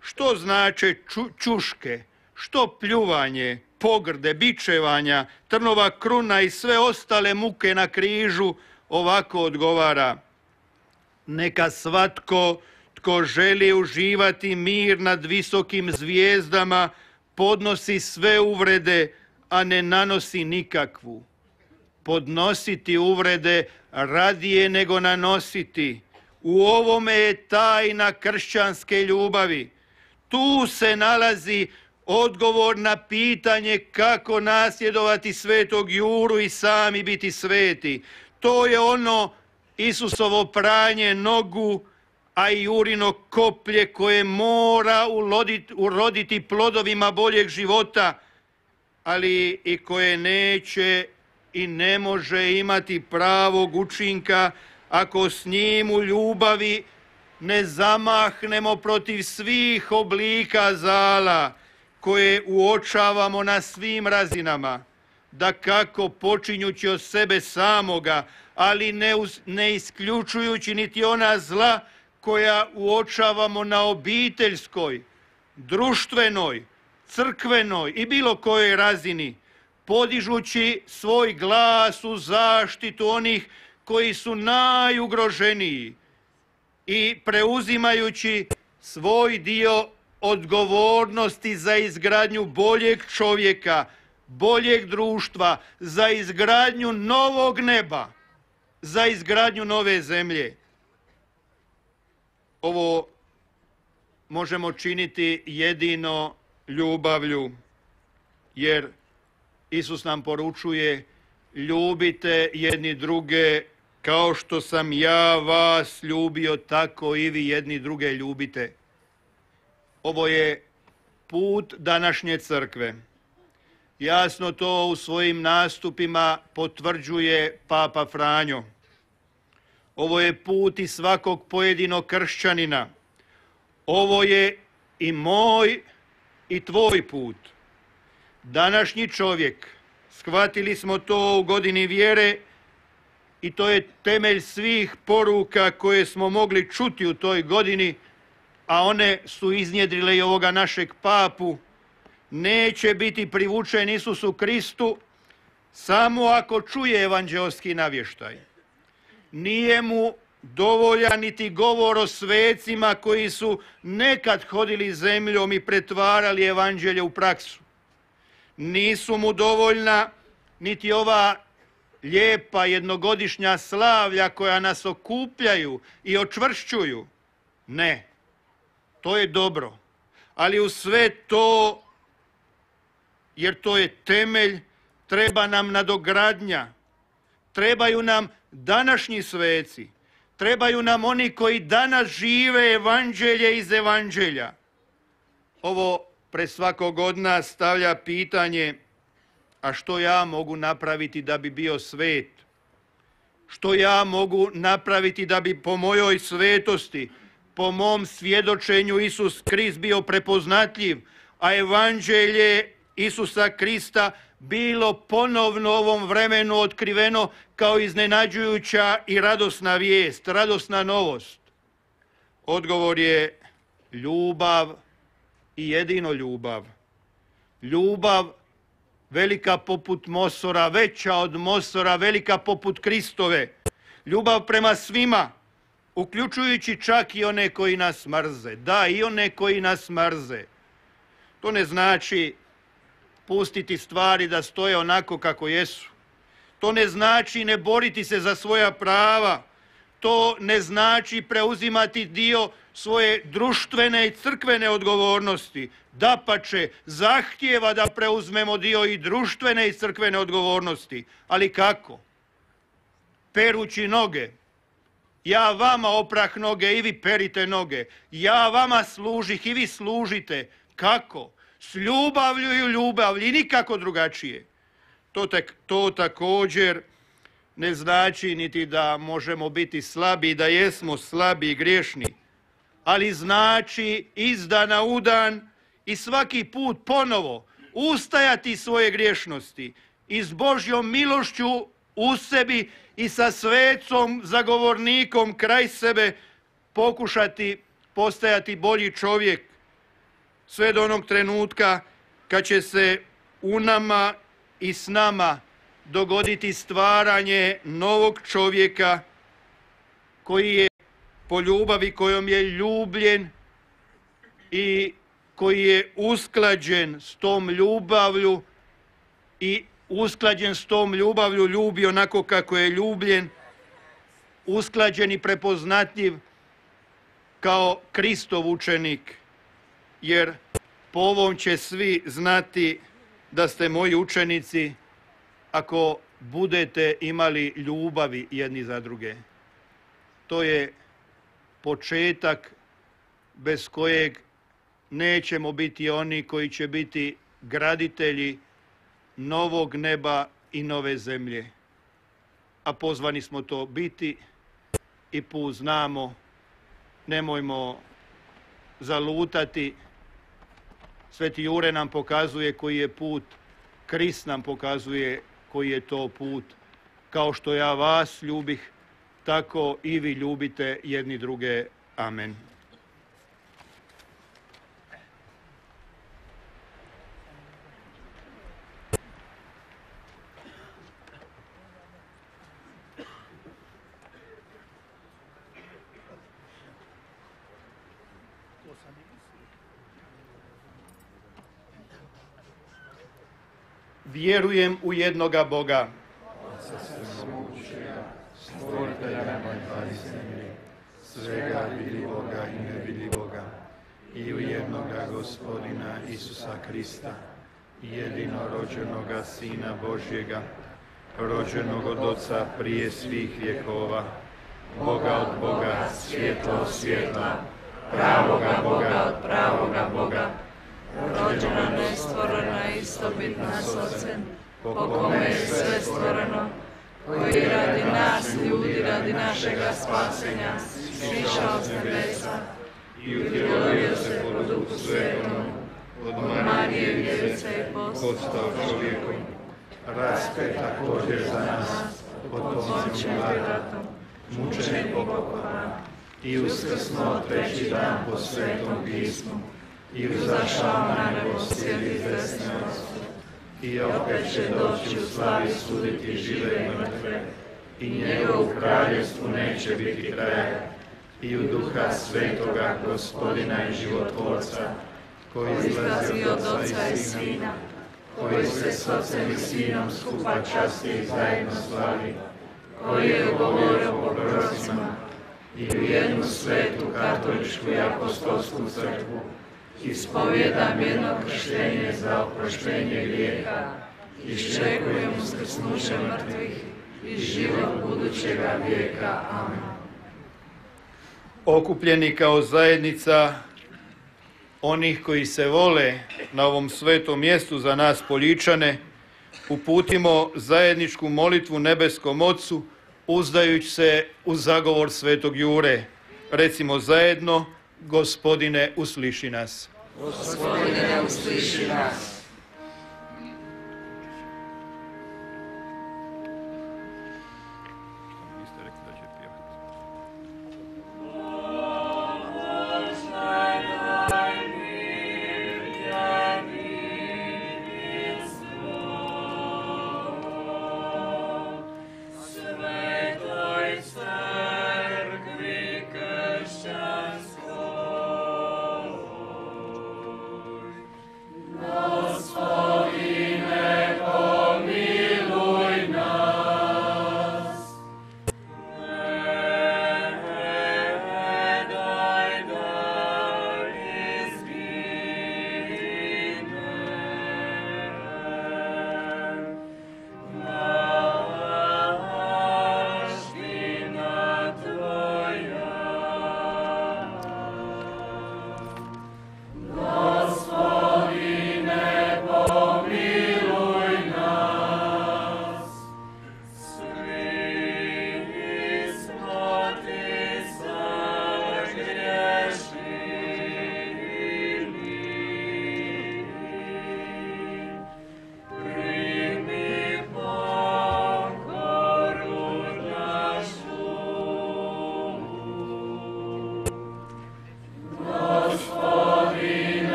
što znače čuške, što pljuvanje, pogrde, bičevanja, trnova kruna i sve ostale muke na križu, ovako odgovara: neka svatko tko želi uživati mir nad visokim zvijezdama podnosi sve uvrede, a ne nanosi nikakvu. Podnositi uvrede radije nego nanositi. U ovome je tajna kršćanske ljubavi. Tu se nalazi odgovor na pitanje kako nasljedovati svetog Juru i sami biti sveti. To je ono Isusovo pranje nogu, a i Jurino koplje koje mora uroditi plodovima boljeg života, ali i koje neće i ne može imati pravog učinka ako s njim u ljubavi ne zamahnemo protiv svih oblika zala koje uočavamo na svim razinama, dakako počinjući od sebe samoga, ali ne isključujući niti ona zla koja uočavamo na obiteljskoj, društvenoj, crkvenoj i bilo kojoj razini, podižući svoj glas u zaštitu onih koji su najugroženiji i preuzimajući svoj dio odgovornosti za izgradnju boljeg čovjeka, boljeg društva, za izgradnju novog neba, za izgradnju nove zemlje. Ovo možemo činiti jedino ljubavlju, jer Isus nam poručuje: ljubite jedni druge kao što sam ja vas ljubio, tako i vi jedni druge ljubite. Ovo je put današnje crkve. Jasno to u svojim nastupima potvrđuje Papa Franjo. Ovo je put i svakog pojedinog kršćanina. Ovo je i moj i tvoj put. Današnji čovjek, shvatili smo to u godini vjere, i to je temelj svih poruka koje smo mogli čuti u toj godini, a one su iznjedrile i ovoga našeg papu, neće biti privučen Isusu Kristu samo ako čuje evanđeoski navještaj. Nije mu dovoljan niti govor o svecima koji su nekad hodili zemljom i pretvarali evanđelje u praksu. Nisu mu dovoljna niti ova lijepa jednogodišnja slavlja koja nas okupljaju i očvršćuju. Ne, to je dobro, ali u sve to, jer to je temelj, treba nam nadogradnja, trebaju nam današnji sveci, trebaju nam oni koji danas žive evanđelje iz evanđelja. Ovo pred svakog od nas stavlja pitanje: a što ja mogu napraviti da bi bio svet? Što ja mogu napraviti da bi po mojoj svetosti, po mom svjedočenju Isus Krist bio prepoznatljiv, a evanđelje Isusa Krista bilo ponovno u ovom vremenu otkriveno kao iznenađujuća i radosna vijest, radosna novost? Odgovor je ljubav i jedino ljubav. Ljubav velika poput Mosora, veća od Mosora, velika poput Kristove. Ljubav prema svima, uključujući čak i one koji nas mrze. Da, i one koji nas mrze. To ne znači pustiti stvari da stoje onako kako jesu. To ne znači ne boriti se za svoja prava. To ne znači preuzimati dio svoje društvene i crkvene odgovornosti. Dapače, zahtijeva da preuzmemo dio i društvene i crkvene odgovornosti. Ali kako? Perući noge. Ja vama oprah noge i vi perite noge. Ja vama služih i vi služite. Kako? S ljubavlju i u ljubavlji, nikako drugačije. To također ne znači niti da možemo biti slabi, da jesmo slabi i griješni, ali znači iz dana u dan i svaki put ponovo ustajati svoje griješnosti i s Božjom milošću u sebi i sa svecom zagovornikom kraj sebe pokušati postajati bolji čovjek, sve do onog trenutka kad će se u nama i s nama dogoditi stvaranje novog čovjeka koji je po ljubavi kojom je ljubljen i koji je usklađen s tom ljubavlju i usklađen s tom ljubavlju ljubi onako kako je ljubljen, usklađen i prepoznatljiv kao Kristov učenik, jer po ovom će svi znati da ste moji učenici ako budete imali ljubavi jedni za druge. To je početak bez kojeg nećemo biti oni koji će biti graditelji novog neba i nove zemlje. A pozvani smo to biti i put znamo, nemojmo zalutati. Sveti Jure nam pokazuje koji je put, Krist nam pokazuje koji je to put. Kao što ja vas ljubih, tako i vi ljubite jedni druge. Amen. Vjerujem u jednoga Boga, stvoritelja neba i zemlje, svega vidljivoga i nevidljivoga, i u jednoga Gospodina Isusa Krista, jedinorođenoga Sina Božjega, rođenog od Oca prije svih vjekova, Boga od Boga, svjetla od svjetla, pravoga Boga od pravoga Boga, rođena, nestvorena, istobitna s Otcem, po kome je sve stvoreno, koji radi nas, ljudi, radi našega spasenja, sišao s nebesa i utjelovio se po Duhu Svetom, od Marije Djevice i postao čovjekom, raspet također za nas, pod Poncijom Pilatom, mučen i pokopan, i uskrsnuo treći dan po Svetom pismu, i uzašao na nebo, sjedi s desne Otca, i opet će doći u slavi suditi žive i mrtve, i njegovu kraljevstvu neće biti kraja, i u Duha Svetoga, Gospodina i Životvorca, koji izlazi od Oca i Sina, koji se s Ocem i Sinom skupa časti i zajedno slavi, koji je govorio po prorocima, i u jednu svetu katoličku i apostolsku crkvu, ispovjedam jedno krštenje za oproštenje grijeha, iščekujem uskrsnuće mrtvih i život budućega vijeka. Amen. Okupljeni kao zajednica onih koji se vole na ovom svetom mjestu za nas Poličane, uputimo zajedničku molitvu nebeskom Ocu, uzdajući se u zagovor svetog Jure. Recimo zajedno: Gospodine, usliši nas. Gospodine, usliši nas.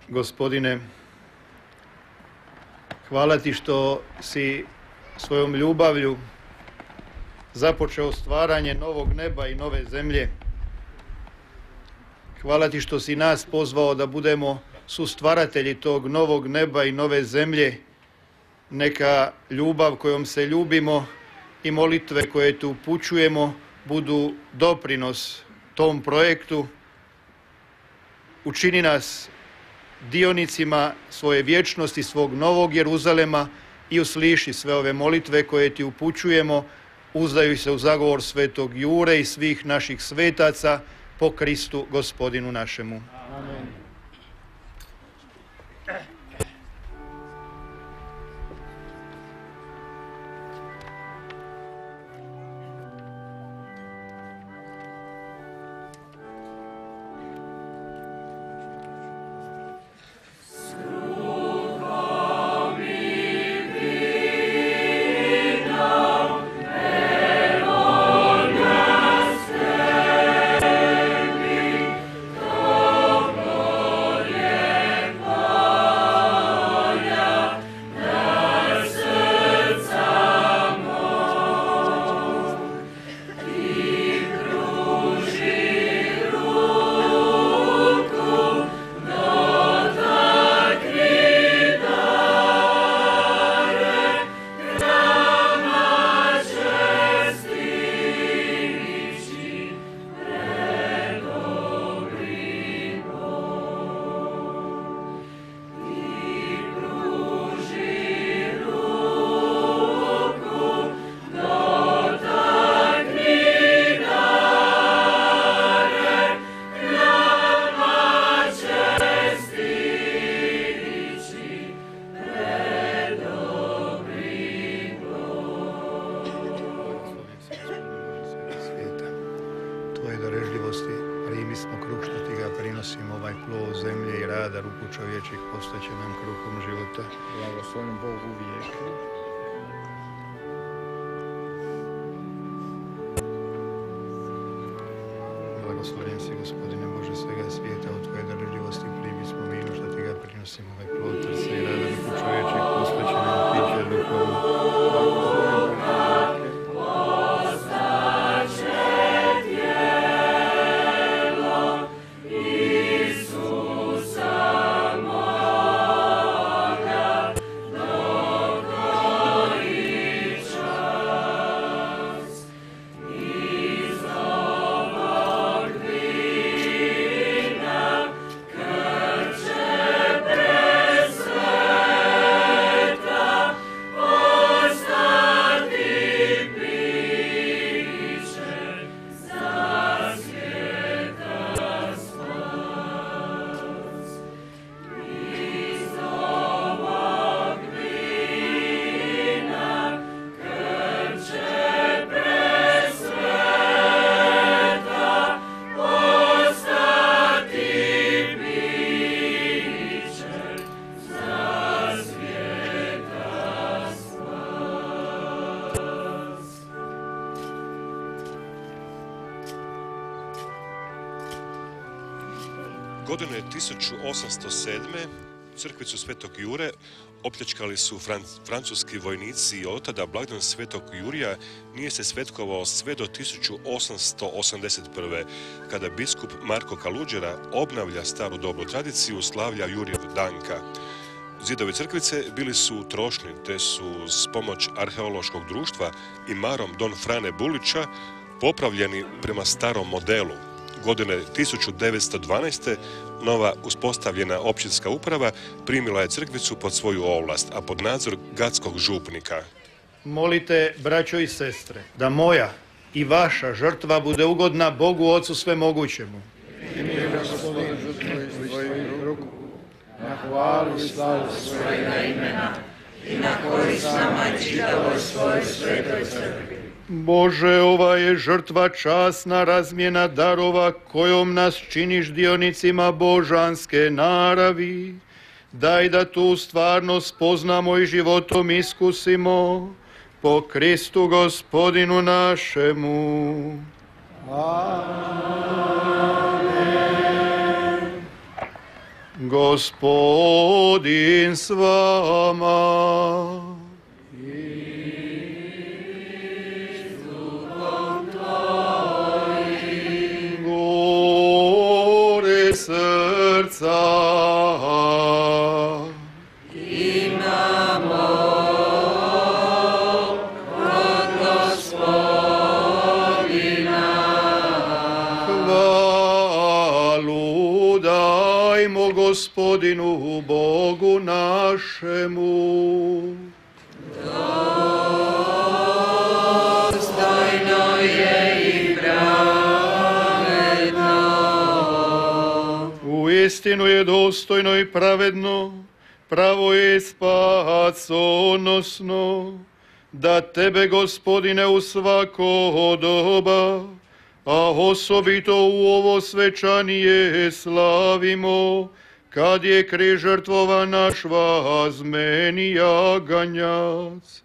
Gospodine, hvala ti što si svojom ljubavlju započeo stvaranje novog neba i nove zemlje. Hvala ti što si nas pozvao da budemo sustvaratelji tog novog neba i nove zemlje. Neka ljubav kojom se ljubimo i molitve koje tu upućujemo budu doprinos tom projektu. Učini nas dionicima svoje vječnosti, svog novog Jeruzalema i usliši sve ove molitve koje ti upućujemo, uzdajući se u zagovor svetog Jure i svih naših svetaca po Kristu Gospodinu našemu. Amen. Blagoslovljen si, Gospodine Bože svega svijeta, od tvoje darežljivosti primi smo vino što ti ga prinosimo, ovaj plod trsa i rada duhu čovječih, posvećen nam piće duhovno. Godine 1807. crkvicu Svetog Jure opljačkali su francuski vojnici i od tada blagdan Svetog Jurija nije se svetkovao sve do 1881. kada biskup Marko Kaluđera obnavlja staru dobru tradiciju slavlja Jurijev danka. Zidovi crkvice bili su trošni, te su s pomoć arheološkog društva i marom Don Frane Bulića popravljeni prema starom modelu. Godine 1912. nova uspostavljena općinska uprava primila je crkvicu pod svoju ovlast, a pod nadzor gradskog župnika. Molite, braćo i sestre, da moja i vaša žrtva bude ugodna Bogu Ocu Svemogućemu. Primi, Gospodin, žrtvu iz tvojih ruku, na hvalu i slavu svojega imena i na korist nama i čitavoj svojoj svetoj crkvi. Bože, ova je žrtva časna razmjena darova kojom nas činiš dionicima božanske naravi. Daj da tu stvarnost spoznamo i životom iskusimo po Kristu Gospodinu našemu. Amen. Gospodin s vama. srca. Imamo od Gospodina. Hvalu dajmo Gospodinu Bogu našemu. Dostojno je i pravedno. Uistinu je dostojno i pravedno, pravo je spasonosno, da tebe, Gospodine, u svako doba, a osobito u ovo svečanije slavimo, kad je križ žrtvovan naš vazmeni jaganjac.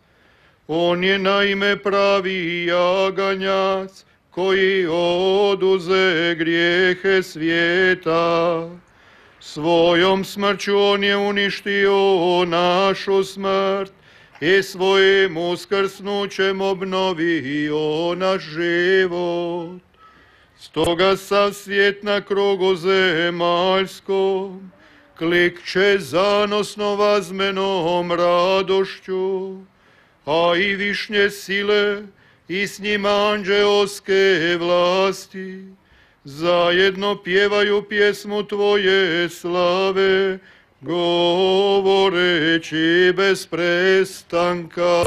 On je naime pravi jaganjac, koji oduze grijehe svijeta. Svojom smrću on je uništio našu smrt i svojim uskrsnućem obnovio naš život. Stoga sav svijet na krugu zemaljskom klikće zanosno vazmenom radošću, a i višnje sile i s njima anđeoske vlasti zajedno pjevaju pjesmu Tvoje slave, govoreći bez prestanka.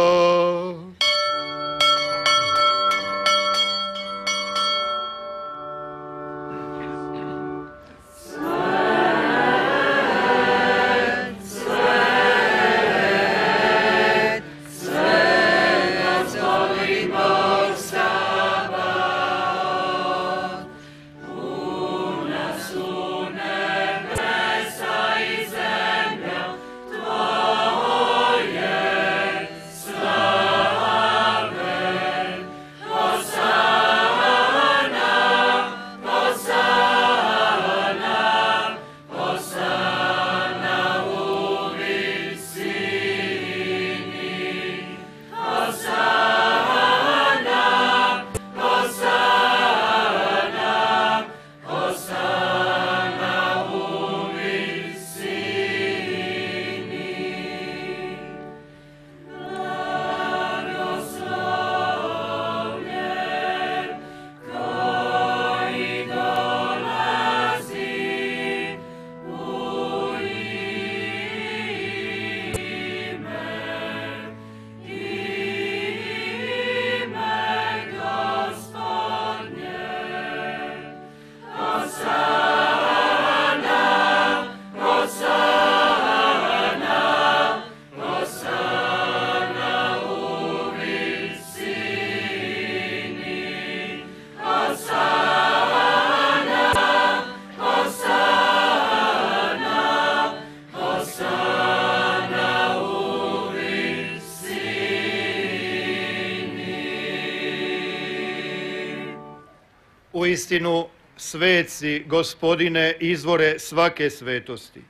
Uistinu, sveci, Gospodine, izvore svake svetosti.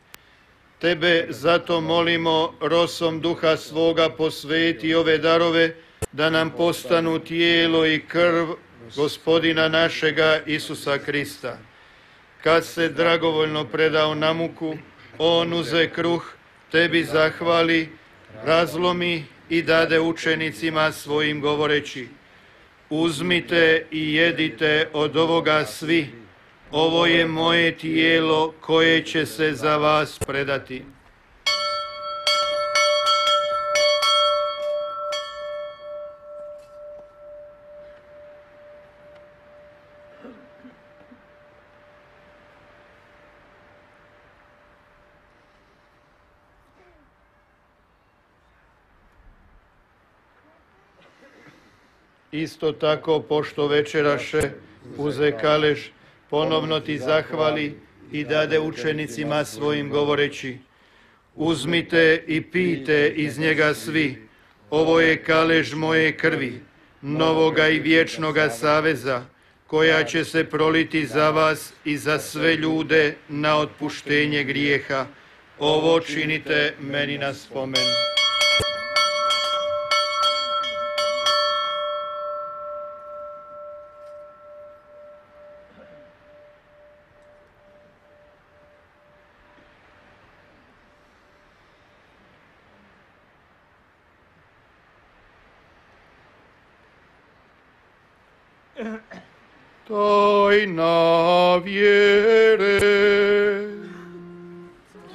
Tebe zato molimo, rosom duha svoga posveti ove darove, da nam postanu tijelo i krv Gospodina našega Isusa Krista. Kad se dragovoljno predao na muku, on uze kruh, tebi zahvali, razlomi i dade učenicima svojim govoreći: uzmite i jedite od ovoga svi, ovo je moje tijelo koje će se za vas predati. Isto tako, pošto večeraše, uze kaleš, ponovno ti zahvali i dade učenicima svojim govoreći: uzmite i pijte iz njega svi, ovo je kalež moje krvi, novoga i vječnoga saveza, koja će se proliti za vas i za sve ljude na otpuštenje grijeha. Ovo činite meni na spomen. Tajna vjere.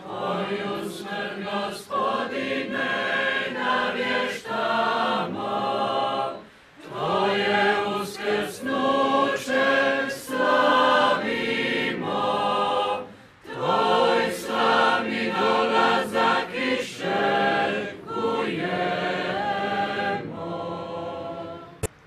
Tvoju smrt, Gospodine, navještamo, Tvoje uskrsnuće slavimo, Tvoj slavni dolazak iščekujemo.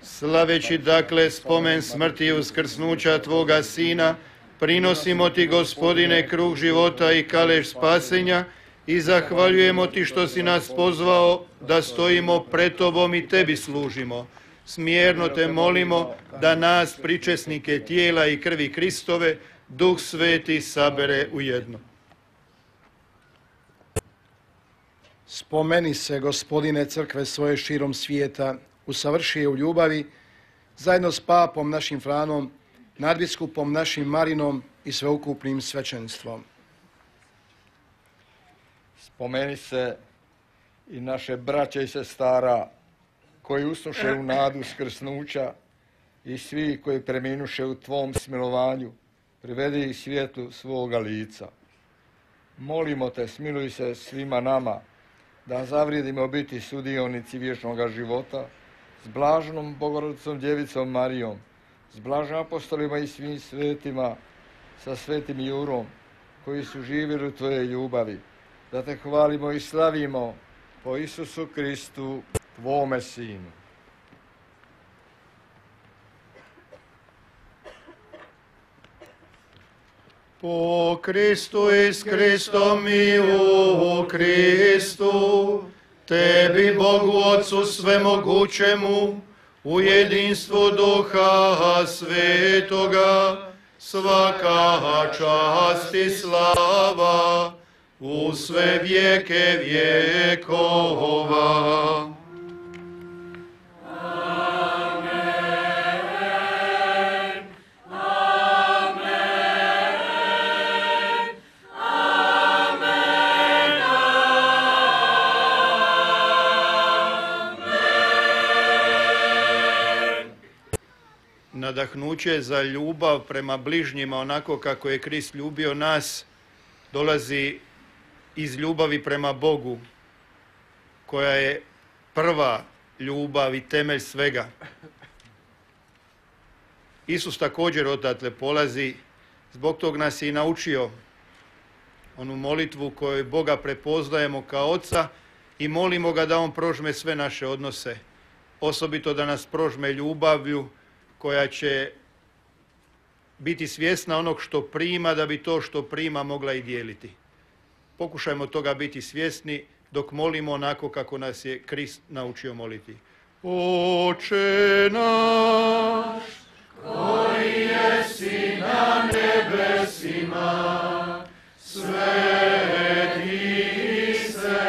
Slaveći dakle spomen smrti i uskrsnuća Tvoga Sina, prinosimo Ti, Gospodine, kruh života i kalež spasenja i zahvaljujemo Ti što si nas pozvao da stojimo pred Tobom i Tebi služimo. Smjerno Te molimo da nas, pričesnike tijela i krvi Kristove, Duh Sveti sabere u jedno. Spomeni se, Gospodine, crkve svoje širom svijeta, usavrši je u ljubavi, zajedno s papom našim Franom, nadbiskupom našim Marinom i sveukupnim svećenstvom. Spomeni se i naše braće i sestara koji usnuše u nadu skrsnuća i svi koji preminuše u Tvom smilovanju, privedi ih svjetlu svoga lica. Molimo Te, smiluj se svima nama, da zavrijedimo biti sudionici vječnog života s blaženom Bogorodicom Djevicom Marijom, s blaženim apostolima i svim svetima, sa svetim Jurom, koji su živjeli u Tvojoj ljubavi, da Te hvalimo i slavimo po Isusu Kristu, Tvome Sinu. Po Kristu i s Kristom i u Kristu, Tebi, Bogu Otcu svemogućemu, u jedinstvu Duha Svetoga, svaka čast i slava, u sve vijeke vjekova. Nadahnuće za ljubav prema bližnjima, onako kako je Krist ljubio nas, dolazi iz ljubavi prema Bogu, koja je prva ljubav i temelj svega. Isus također odatle polazi, zbog tog nas je i naučio onu molitvu koju Boga prepoznajemo kao Oca i molimo ga da On prožme sve naše odnose, osobito da nas prožme ljubavlju koja će biti svjesna onog što prima, da bi to što prima mogla i dijeliti. Pokušajmo toga biti svjesni dok molimo onako kako nas je Krist naučio moliti. Oče naš, koji jesi na nebesima, sveti se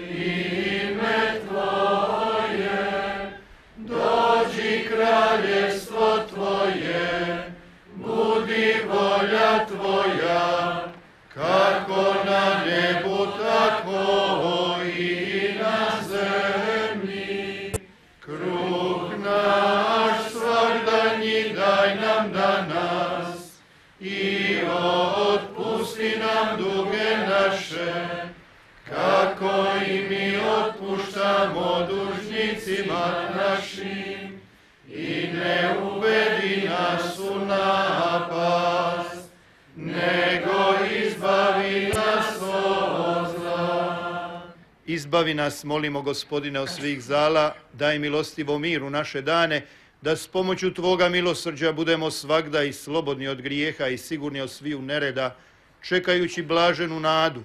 ime Tvoje, dođi kraljevstvo Tvoje, budi volja Tvoja, kako na nebu, tako i na zemlji. Kruh naš svakdanji daj nam danas i otpusti nam duge naše, kako i mi otpuštamo dužnicima našim. I ne uvedi nas u napast, nego izbavi nas od zla. Izbavi nas, molimo Gospodine, od svih zala, daj milostivo mir u naše dane, da s pomoću Tvoga milosrđa budemo svagda i slobodni od grijeha i sigurni od sviju nereda, čekajući blaženu nadu,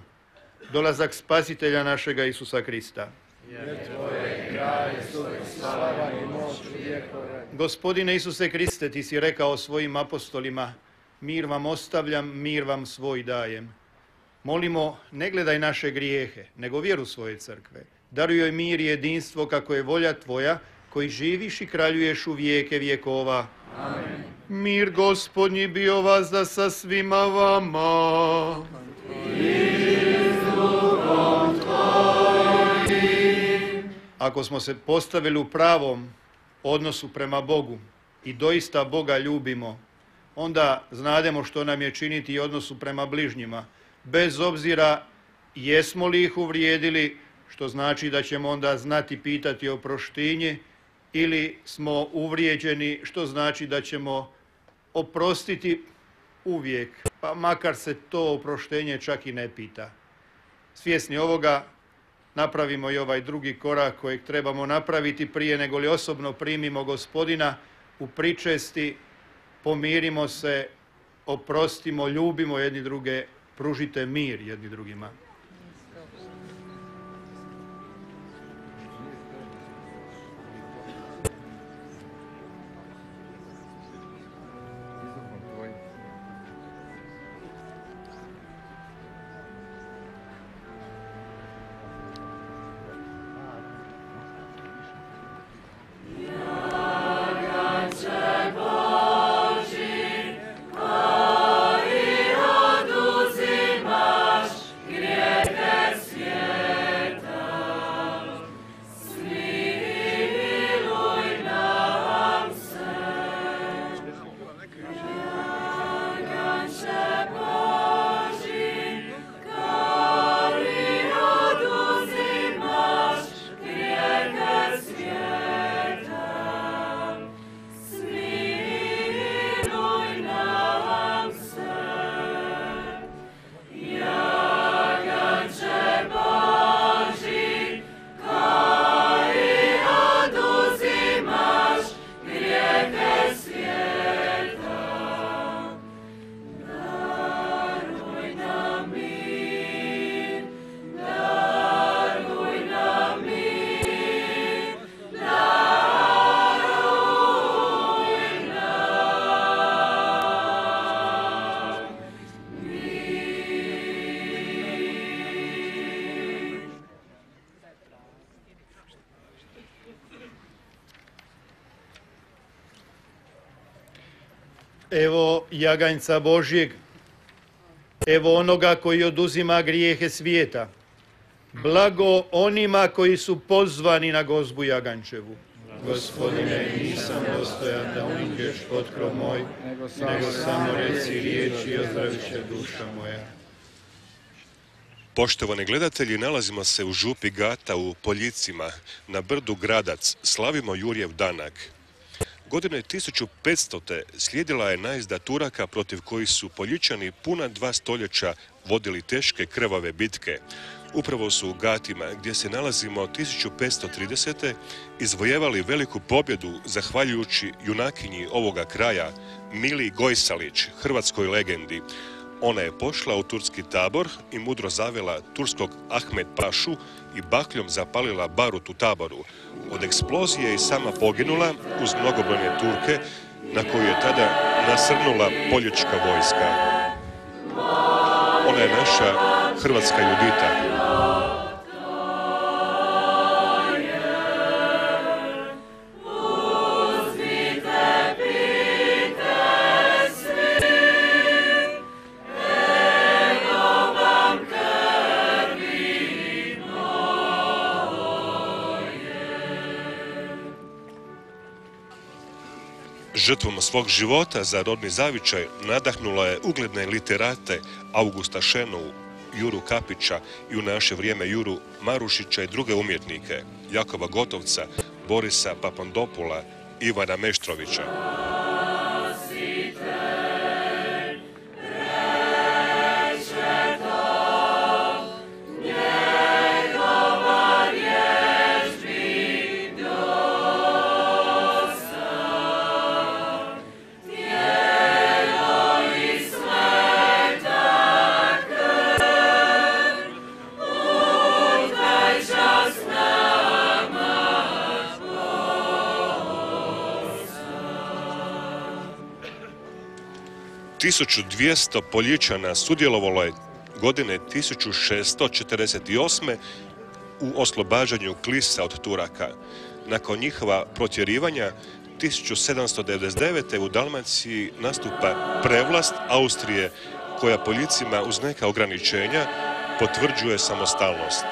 dolazak Spasitelja našega Isusa Krista. Jer Tvoje kraljestvo i slava i moć vjekove. Gospodine Isuse Kriste, Ti si rekao svojim apostolima, mir vam ostavljam, mir vam svoj dajem. Molimo, ne gledaj naše grijehe, nego vjeru svoje crkve. Daruj joj mir i jedinstvo kako je volja Tvoja, koji živiš i kraljuješ u vijeke vjekova. Amen. Mir Gospodnji bio vazda sa svima vama. Ako smo se postavili u pravom odnosu prema Bogu, i doista Boga ljubimo, onda znademo što nam je činiti i odnosu prema bližnjima. Bez obzira jesmo li ih uvrijedili, što znači da ćemo onda znati pitati o oproštenje, ili smo uvrijeđeni, što znači da ćemo oprostiti uvijek, pa makar se to oproštenje čak i ne pita. Svjesni ovoga, napravimo i ovaj drugi korak kojeg trebamo napraviti prije nego li osobno primimo Gospodina u pričesti, pomirimo se, oprostimo, ljubimo jedni druge, pružite mir jedni drugima. Evo jaganjca Božjeg, evo onoga koji oduzima grijehe svijeta. Blago onima koji su pozvani na gozbu jagančevu. Gospodine, nisam dostojan da uđeš pod krov moj, nego samo reci riječi i ozdravit će duša moja. Poštovani gledatelji, nalazimo se u župi Gata u Poljicima, na brdu Gradac, slavimo Jurjev danak. Godine 1500. slijedila je najezda Turaka protiv kojih su Poljičani puna 2 stoljeća vodili teške krvave bitke. Upravo su u Gatima, gdje se nalazimo 1530. izvojevali veliku pobjedu zahvaljujući junakinji ovoga kraja, Mili Gojsalić, hrvatskoj legendi. Ona je pošla u turski tabor i mudro zavela turskog Ahmed Pašu i bakljom zapalila barut u taboru. Od eksplozije je i sama poginula uz mnogobrojne Turke na koju je tada nasrnula poljička vojska. Ona je naša hrvatska Judita. Žrtvom svog života za rodni zavičaj nadahnula je ugledne literate Augusta Šenu, Juru Kapića i u naše vrijeme Juru Marušića i druge umjetnike, Jakova Gotovca, Borisa Papandopula, Ivana Meštrovića. Tisuću 200 Poljičana sudjelovalo je godine 1648. u oslobađanju Klisa od Turaka. Nakon njihova protjerivanja 1799. u Dalmaciji nastupa prevlast Austrije koja Poljicima uz neka ograničenja potvrđuje samostalnost.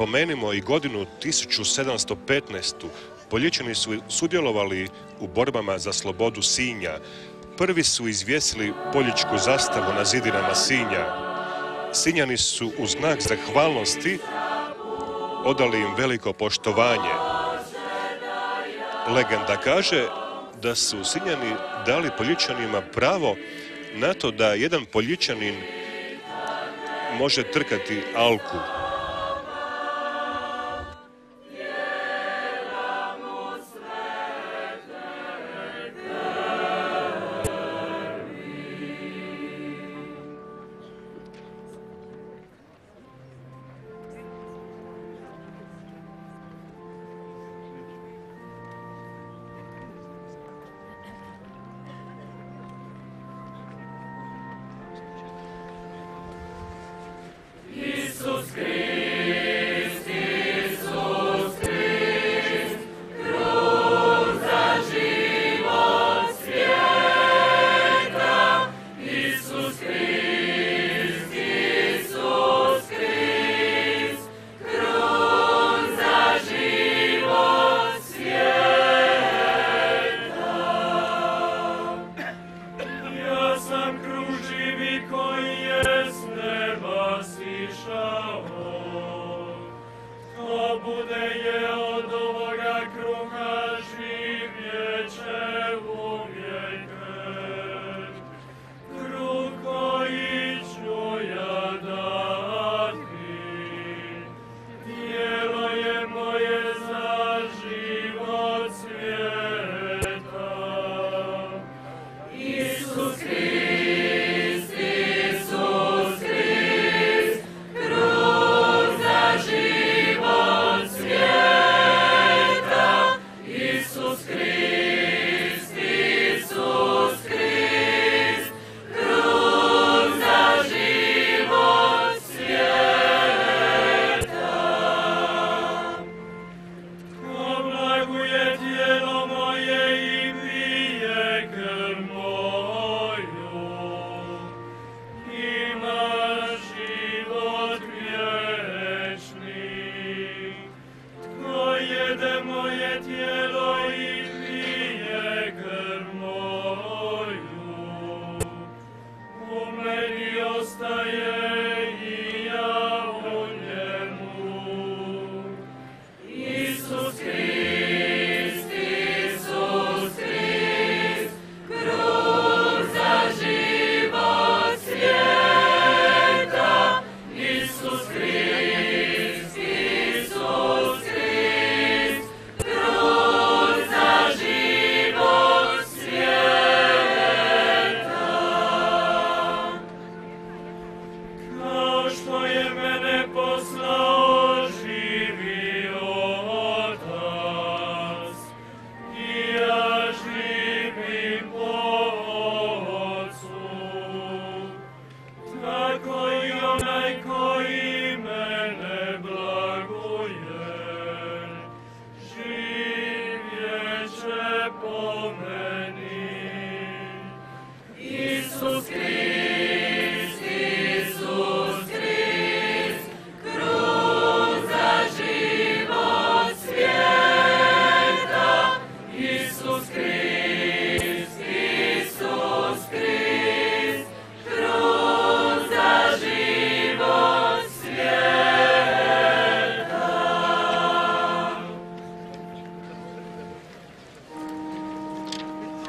spomenimo i godinu 1715. Poljičani su sudjelovali u borbama za slobodu Sinja. Prvi su izvjesili poljičku zastavu na zidinama Sinja. Sinjani su u znak zahvalnosti odali im veliko poštovanje. Legenda kaže da su Sinjani dali Poljičanima pravo na to da jedan Poljičanin može trkati alku.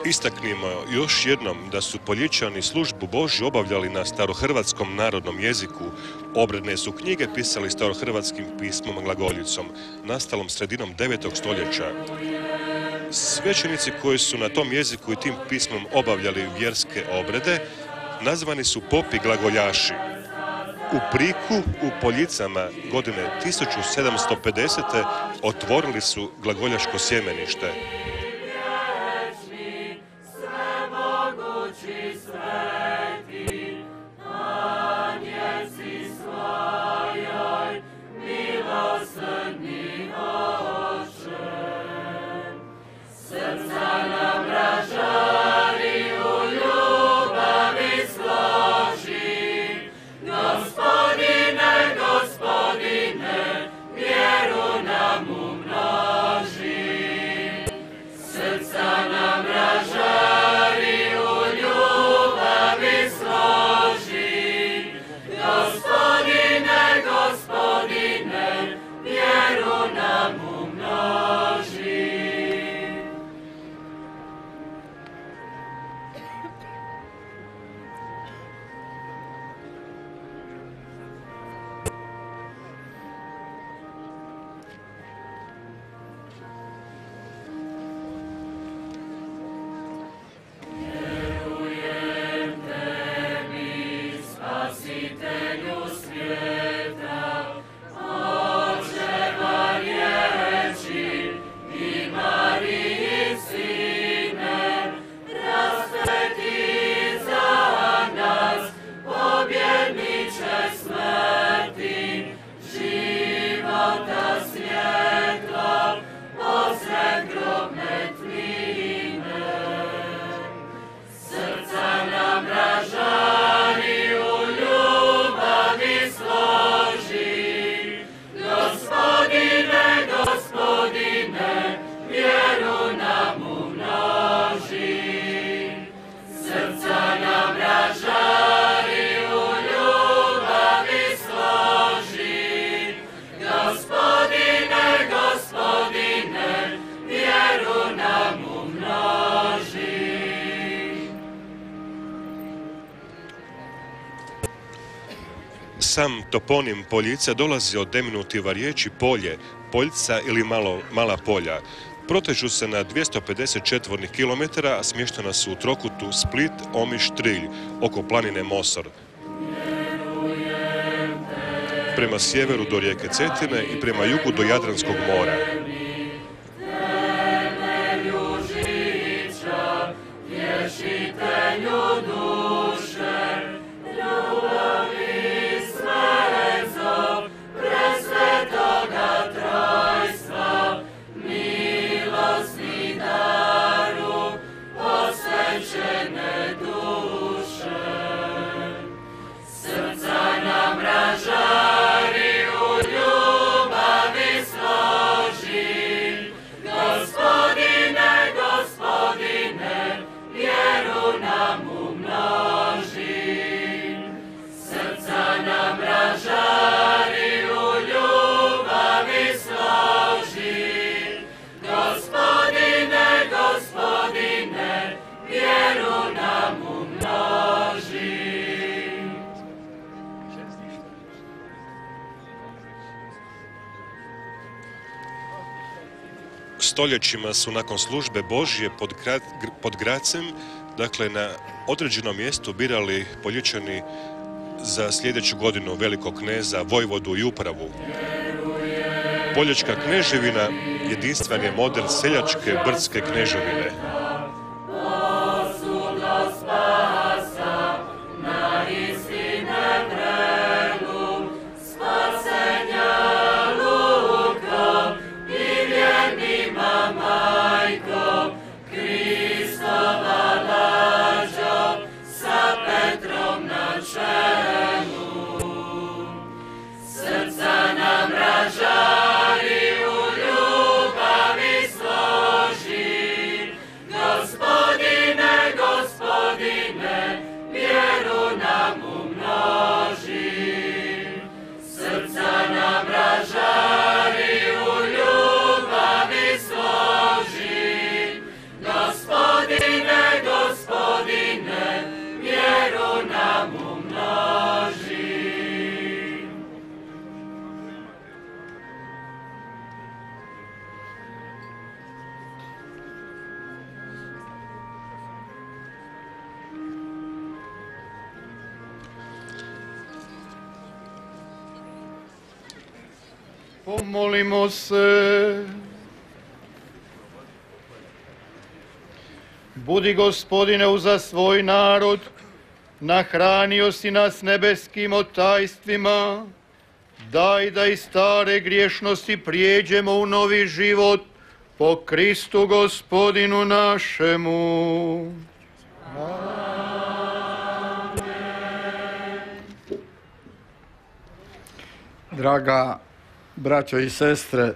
Istaknimo još jednom da su Poljičani službu Božju obavljali na starohrvatskom narodnom jeziku. Obredne su knjige pisali starohrvatskim pismom glagoljicom, nastalom sredinom 9. stoljeća. Svećenici koji su na tom jeziku i tim pismom obavljali vjerske obrede nazvani su popi glagoljaši. U Priku, u Poljicama, godine 1750. otvorili su glagoljaško sjemenište. Gospodine, Sam toponim Poljica dolazi od deminutiva riječi polje, poljca ili mala polja. Protežu se na 250 četvornih kilometara, a smještena su u trokutu Split, Omiš, Trilj, oko planine Mosor. Prema sjeveru do rijeke Cetine i prema jugu do Jadranskog mora. Stoljećima su nakon službe Božje pod Gracem, dakle na određenom mjestu birali Poljičani za sljedeću godinu velikog kneza, vojvodu i upravu. Poljička kneževina jedinstven je model seljačke brdske kneževine. Pomolimo se. Budi, Gospodine, uza svoj narod, nahranio si nas nebeskim otajstvima, daj da iz stare griješnosti prijeđemo u novi život po Kristu Gospodinu našemu. Draga braćo i sestre,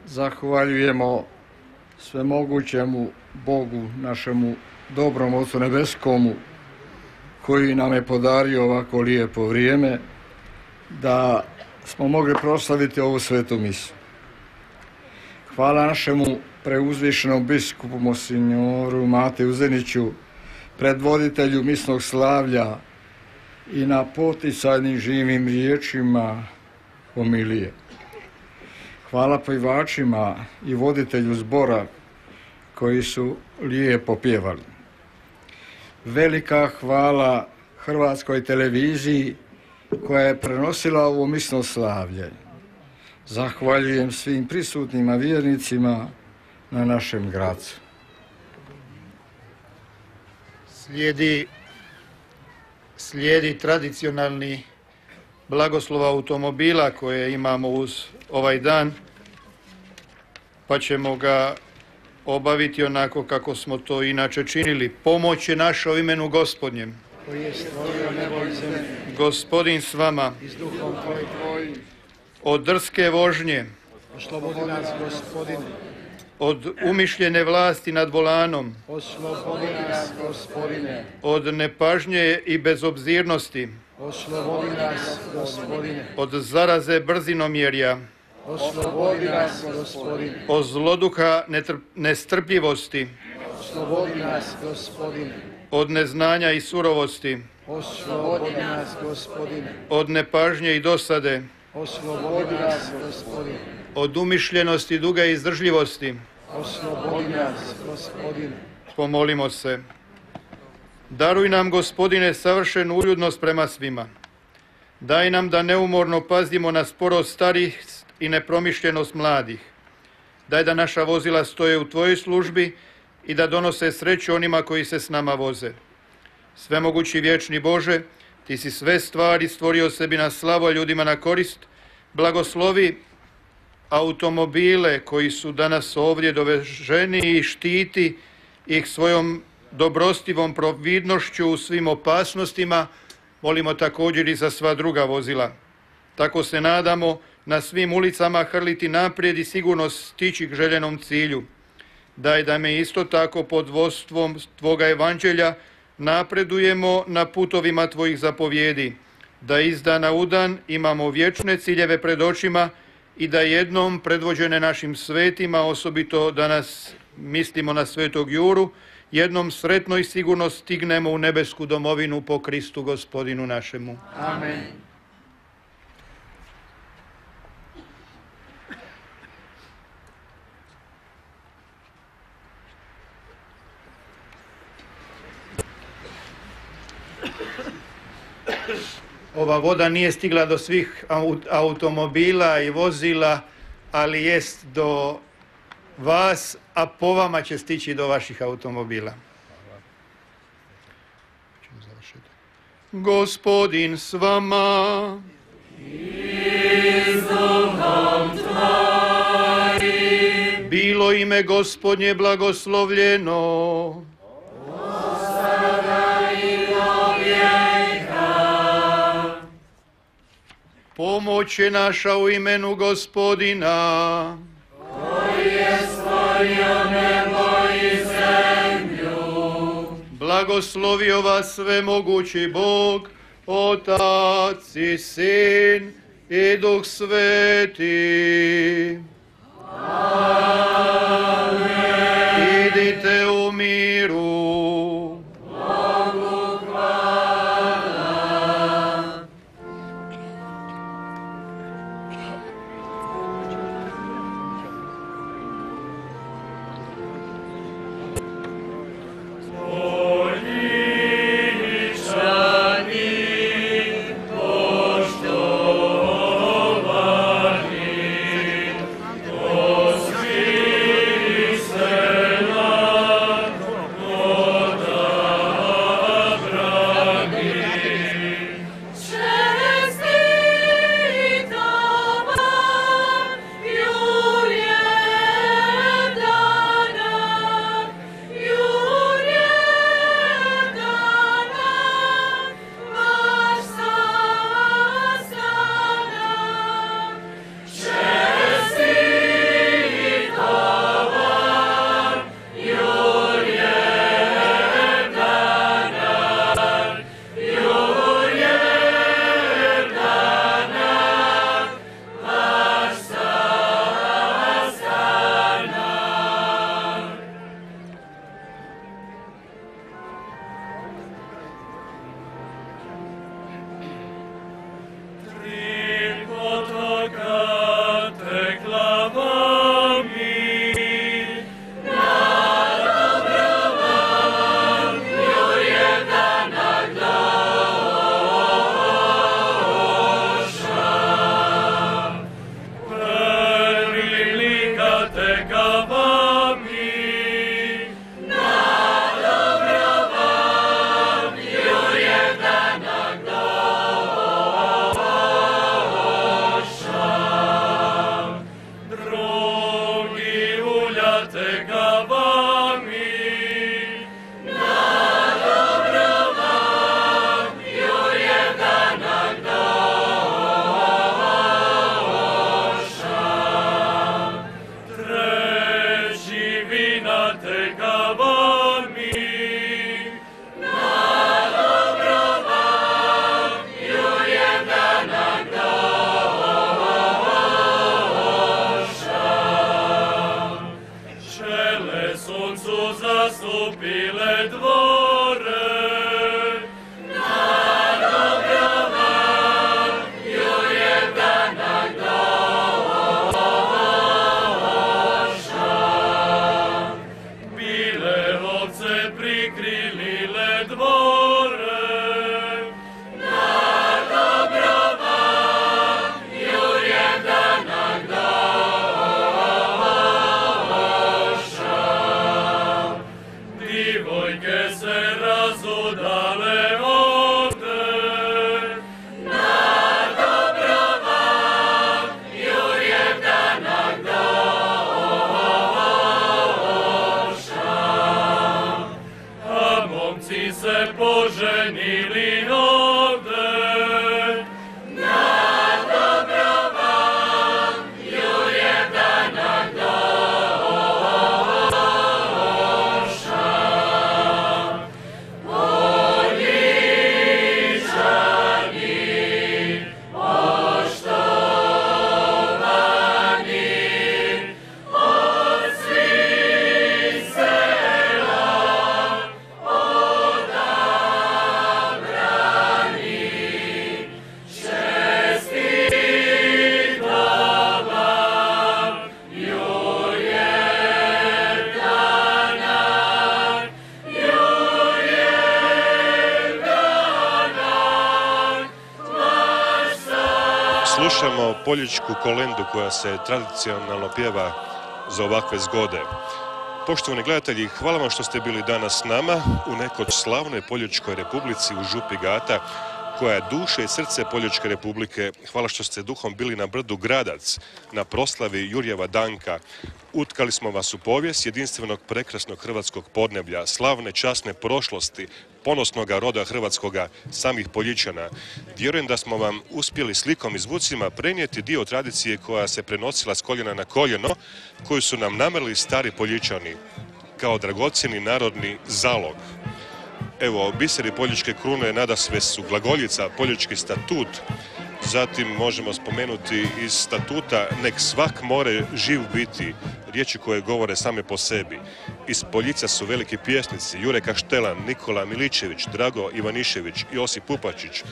zahvaljujemo svemogućemu Bogu, našemu dobrom Ocu nebeskomu, koji nam je podario ovako lijepo vrijeme da smo mogli proslaviti ovu svetu misu. Hvala našemu preuzvišenom biskupu monsignoru Mateju Zeniću, predvoditelju misnog slavlja i na poticajnim živim riječima homilije. Hvala pjevačima i voditelju zbora koji su lijepo pjevali. Velika hvala Hrvatskoj televiziji koja je prenosila ovo misno slavlje. Zahvaljujem svim prisutnima vjernicima na našem Gracu. Slijedi tradicionalni blagoslov automobila koje imamo uz ovaj dan, pa ćemo ga obaviti onako kako smo to inače činili. Pomoć je naša u imenu Gospodnjem. Gospodin s vama. Od drske vožnje, oslobodi nas, Gospodine. Od umišljene vlasti nad volanom, Oslobodi nas, Gospodine. od nepažnje i bezobzirnosti, Oslobodi nas, Gospodine. od zaraze brzinomjerja, Oslobodi nas, Gospodine. od zloduha nestrpljivosti, Oslobodi nas, Gospodine. od neznanja i surovosti, oslobodi nas, Gospodine. od nepažnje i dosade, Oslobodi nas, Gospodine. od umišljenosti, duga i izdržljivosti. Oslobodi nas, Gospodine. Pomolimo se. Daruj nam, Gospodine, savršenu uljudnost prema svima. Daj nam da neumorno pazimo na sporost starih i nepromišljenost mladih. Daj da naša vozila stoje u Tvojoj službi i da donose sreću onima koji se s nama voze. Svemogući vječni Bože, Ti si sve stvari stvorio sebi na slavu, a ljudima na korist. Blagoslovi automobile koji su danas ovdje doveženi i štiti ih svojom dobrostivom providnošću u svim opasnostima. Molimo također i za sva druga vozila. Tako se nadamo na svim ulicama hrliti naprijed i sigurno stići k željenom cilju. Daj da me isto tako pod vodstvom Tvoga evanđelja napredujemo na putovima Tvojih zapovjedi, da iz dana u dan imamo vječne ciljeve pred očima i da jednom predvođene našim svetima, osobito danas mislimo na Svetog Juru, jednom sretno i sigurno stignemo u nebesku domovinu po Kristu Gospodinu našemu. Amen. Ova voda nije stigla do svih automobila i vozila, ali jest do vas, a po vama će stići do vaših automobila. Gospodin s vama. I s duhom tvojim. Bilo ime Gospodnje blagoslovljeno. Pomoć je naša u imenu Gospodina, koji je stvorio nebo i zemlju. Blagoslovio vas svemogući Bog, Otac i Sin i Duh Sveti. Amen. Idite u miru. Bogu hvala. Suncu zastupile dvore, slušamo poljičku kolendu koja se tradicionalno pjeva za ovakve zgode. Poštovani gledatelji, hvala vam što ste bili danas s nama u nekoj slavnoj Poljičkoj republici u župi Gata, koja je duše i srce Poljičke republike. Hvala što ste duhom bili na brdu Gradac, na proslavi Jurjeva danka. Utkali smo vas u povijest jedinstvenog prekrasnog hrvatskog podneblja, slavne časne prošlosti, ponosnoga roda hrvatskoga, samih Poljičana. Vjerujem da smo vam uspjeli slikom i zvucima prenijeti dio tradicije koja se prenosila s koljena na koljeno, koju su nam namrli stari Poljičani, kao dragocjeni narodni zalog. Evo, biseri Poljičke krune nadasve su glagoljica, Poljički statut, zatim možemo spomenuti iz statuta nek svak more živ biti, riječi koje govore same po sebi. Iz Poljica su veliki pjesnici Jure Kaštelan, Nikola Miličević, Drago Ivanišević, Josip Pupačić,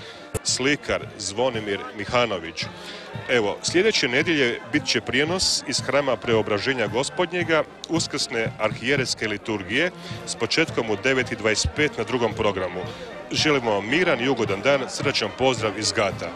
slikar Zvonimir Mihanović. Evo, sljedeće nedjelje bit će prijenos iz Hrama Preobraženja Gospodnjega, uskrsne arhijeretske liturgije s početkom u 9:25 na drugom programu. Želimo vam miran i ugodan dan, srdačan pozdrav iz Gata.